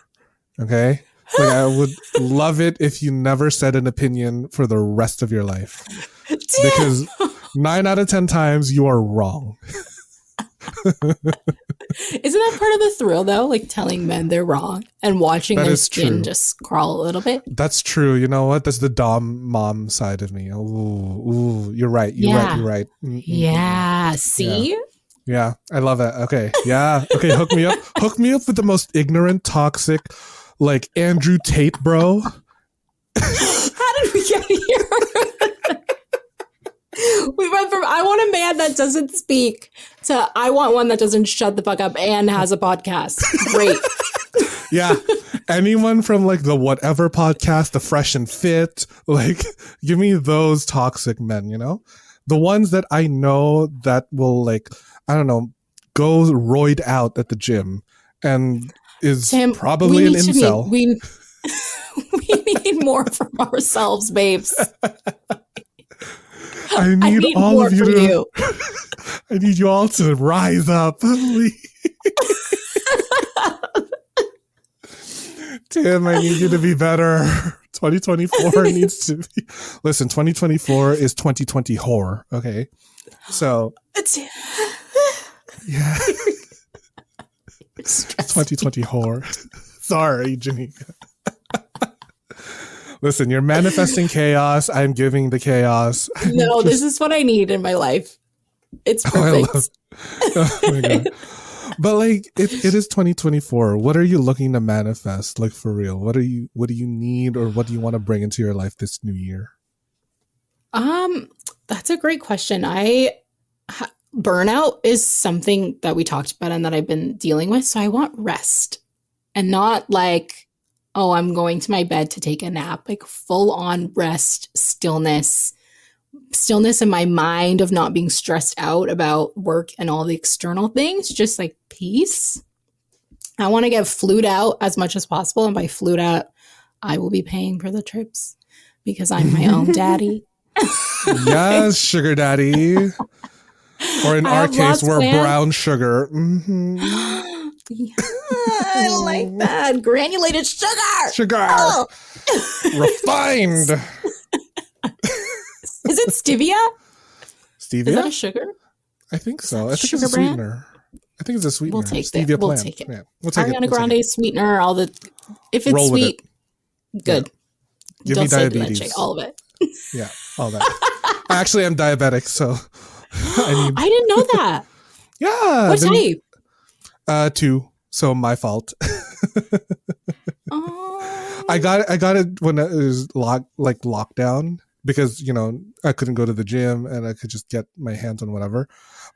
Okay. Like, I would love it if you never said an opinion for the rest of your life. Damn. Because 9 out of 10 times you are wrong. Isn't that part of the thrill though? Like telling men they're wrong and watching their skin just crawl a little bit. That's true. You know what? That's the Dom mom side of me. Ooh, you're right. You're right. Yeah. See? Yeah. I love it. Okay. Yeah. Okay. Hook me up. Hook me up with the most ignorant, toxic, like Andrew Tate, bro. How did we get here? We went from I want a man that doesn't speak to I want one that doesn't shut the fuck up and has a podcast. Great. Yeah. Anyone from like the whatever podcast, the Fresh and Fit, like give me those toxic men, The ones that I know that will like, I don't know, go roid out at the gym and is Tim, probably an incel. We need more from ourselves, babes. I need all more of you from to. you. I need you all to rise up. Tim, I need you to be better. 2024 needs to be. Listen, 2024 is 2020 horror. Okay, so yeah, it's 2020 horror. Sorry, Jeneka. Listen, you're manifesting chaos. I'm giving the chaos. No, this is what I need in my life. It's perfect. Oh my God. But like it is 2024. What are you looking to manifest? Like for real? What do you need, or what do you want to bring into your life this new year? That's a great question. Burnout is something that we talked about and that I've been dealing with. So I want rest, and not like, oh, I'm going to my bed to take a nap. Like full on rest, stillness in my mind of not being stressed out about work and all the external things, just like peace. I want to get flued out as much as possible. And by flued out, I will be paying for the trips because I'm my own daddy. Yes, sugar daddy. Or in our case, we're brown sugar. Mm-hmm. Yeah, I like that. Granulated sugar. Sugar. Oh. Refined. Is it stevia? Stevia? Is that a sugar? I think so. I think it's a sweetener. I think it's a sweetener. We'll take stevia it. We'll plant. take it. Yeah, we'll take Ariana it. Grande sweetener, all the. If it's sweet, good. Give me diabetes. All of it. Yeah, all that. Actually, I'm diabetic, so I didn't know that. Yeah. What type? 2. So my fault. Oh. I got it when it was lockdown, because I couldn't go to the gym and I could just get my hands on whatever.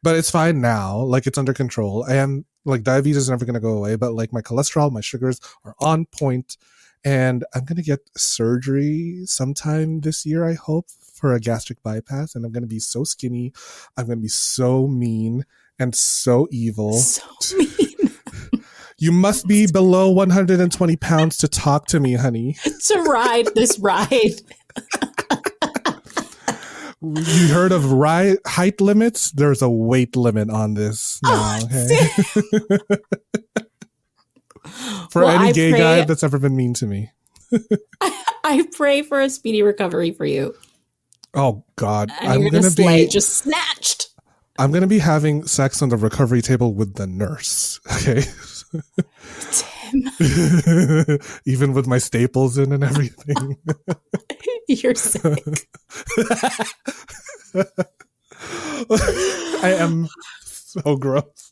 But it's fine now. Like, it's under control. I am like, diabetes is never going to go away, but like my cholesterol, my sugars are on point, and I'm going to get surgery sometime this year, I hope, for a gastric bypass. And I'm going to be so skinny. I'm going to be so mean and so evil. So mean. You must be below 120 pounds to talk to me, honey. To ride this ride. You heard of height limits? There's a weight limit on this now, okay? For any gay guy that's ever been mean to me. I pray for a speedy recovery for you. Oh, God. I'm going to be just snatched. I'm going to be having sex on the recovery table with the nurse, okay? Tim. Even with my staples in and everything. You're sick. I am so gross.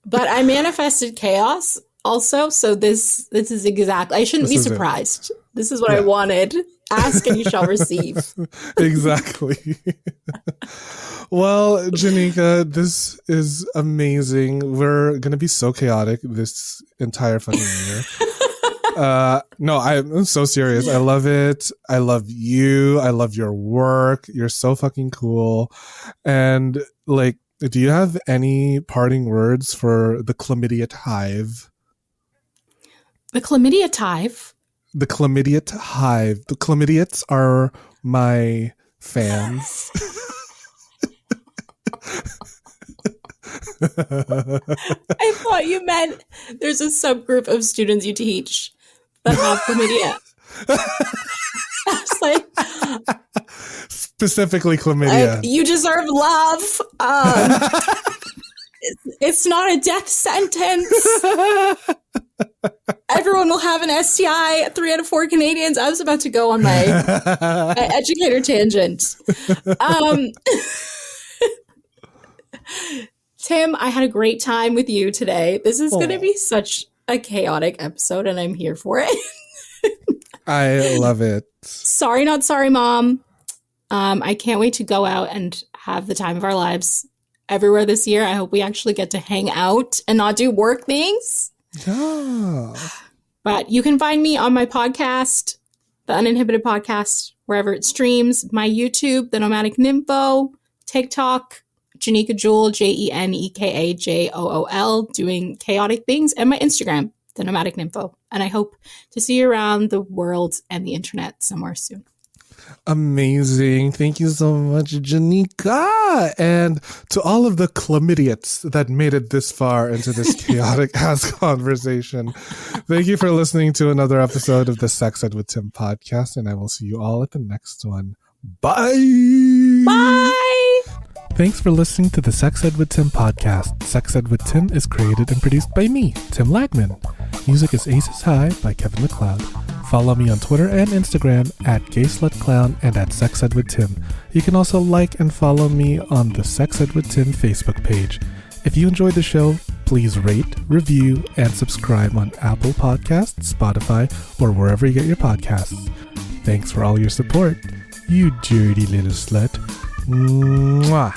But I manifested chaos also, so this is exactly. I shouldn't be surprised. This is what I wanted. Ask and you shall receive. Exactly. Well, Jeneka, this is amazing. We're going to be so chaotic this entire fucking year. No, I'm so serious. I love it. I love you. I love your work. You're so fucking cool. And like, do you have any parting words for the chlamydia hive? The chlamydia hive? The chlamydia hive. The chlamydiates are my fans. I thought you meant there's a subgroup of students you teach that have chlamydia. I was like, specifically chlamydia. Like, you deserve love. It's not a death sentence. Everyone will have an STI. 3 out of 4 Canadians. I was about to go on my educator tangent. Tim, I had a great time with you today. This is going to be such a chaotic episode, and I'm here for it. I love it. Sorry, not sorry, Mom. I can't wait to go out and have the time of our lives everywhere this year. I hope we actually get to hang out and not do work things. Yeah. But you can find me on my podcast, the Uninhibited Podcast, wherever it streams, my YouTube, The Nomadic Nympho, TikTok, Jeneka Jool, JenekaJool, doing chaotic things, and my Instagram, The Nomadic Nympho. And I hope to see you around the world and the internet somewhere soon. Amazing. Thank you so much, Jeneka. And to all of the chlamydiates that made it this far into this chaotic ass conversation, thank you for listening to another episode of the Sex Ed with Tim podcast. And I will see you all at the next one. Bye. Bye. Thanks for listening to the Sex Ed with Tim podcast. Sex Ed with Tim is created and produced by me, Tim Lagman. Music is Aces High by Kevin MacLeod. Follow me on Twitter and Instagram at GaySlutClown and at Sex Ed with Tim. You can also like and follow me on the Sex Ed with Tim Facebook page. If you enjoyed the show, please rate, review, and subscribe on Apple Podcasts, Spotify, or wherever you get your podcasts. Thanks for all your support, you dirty little slut. Mwah.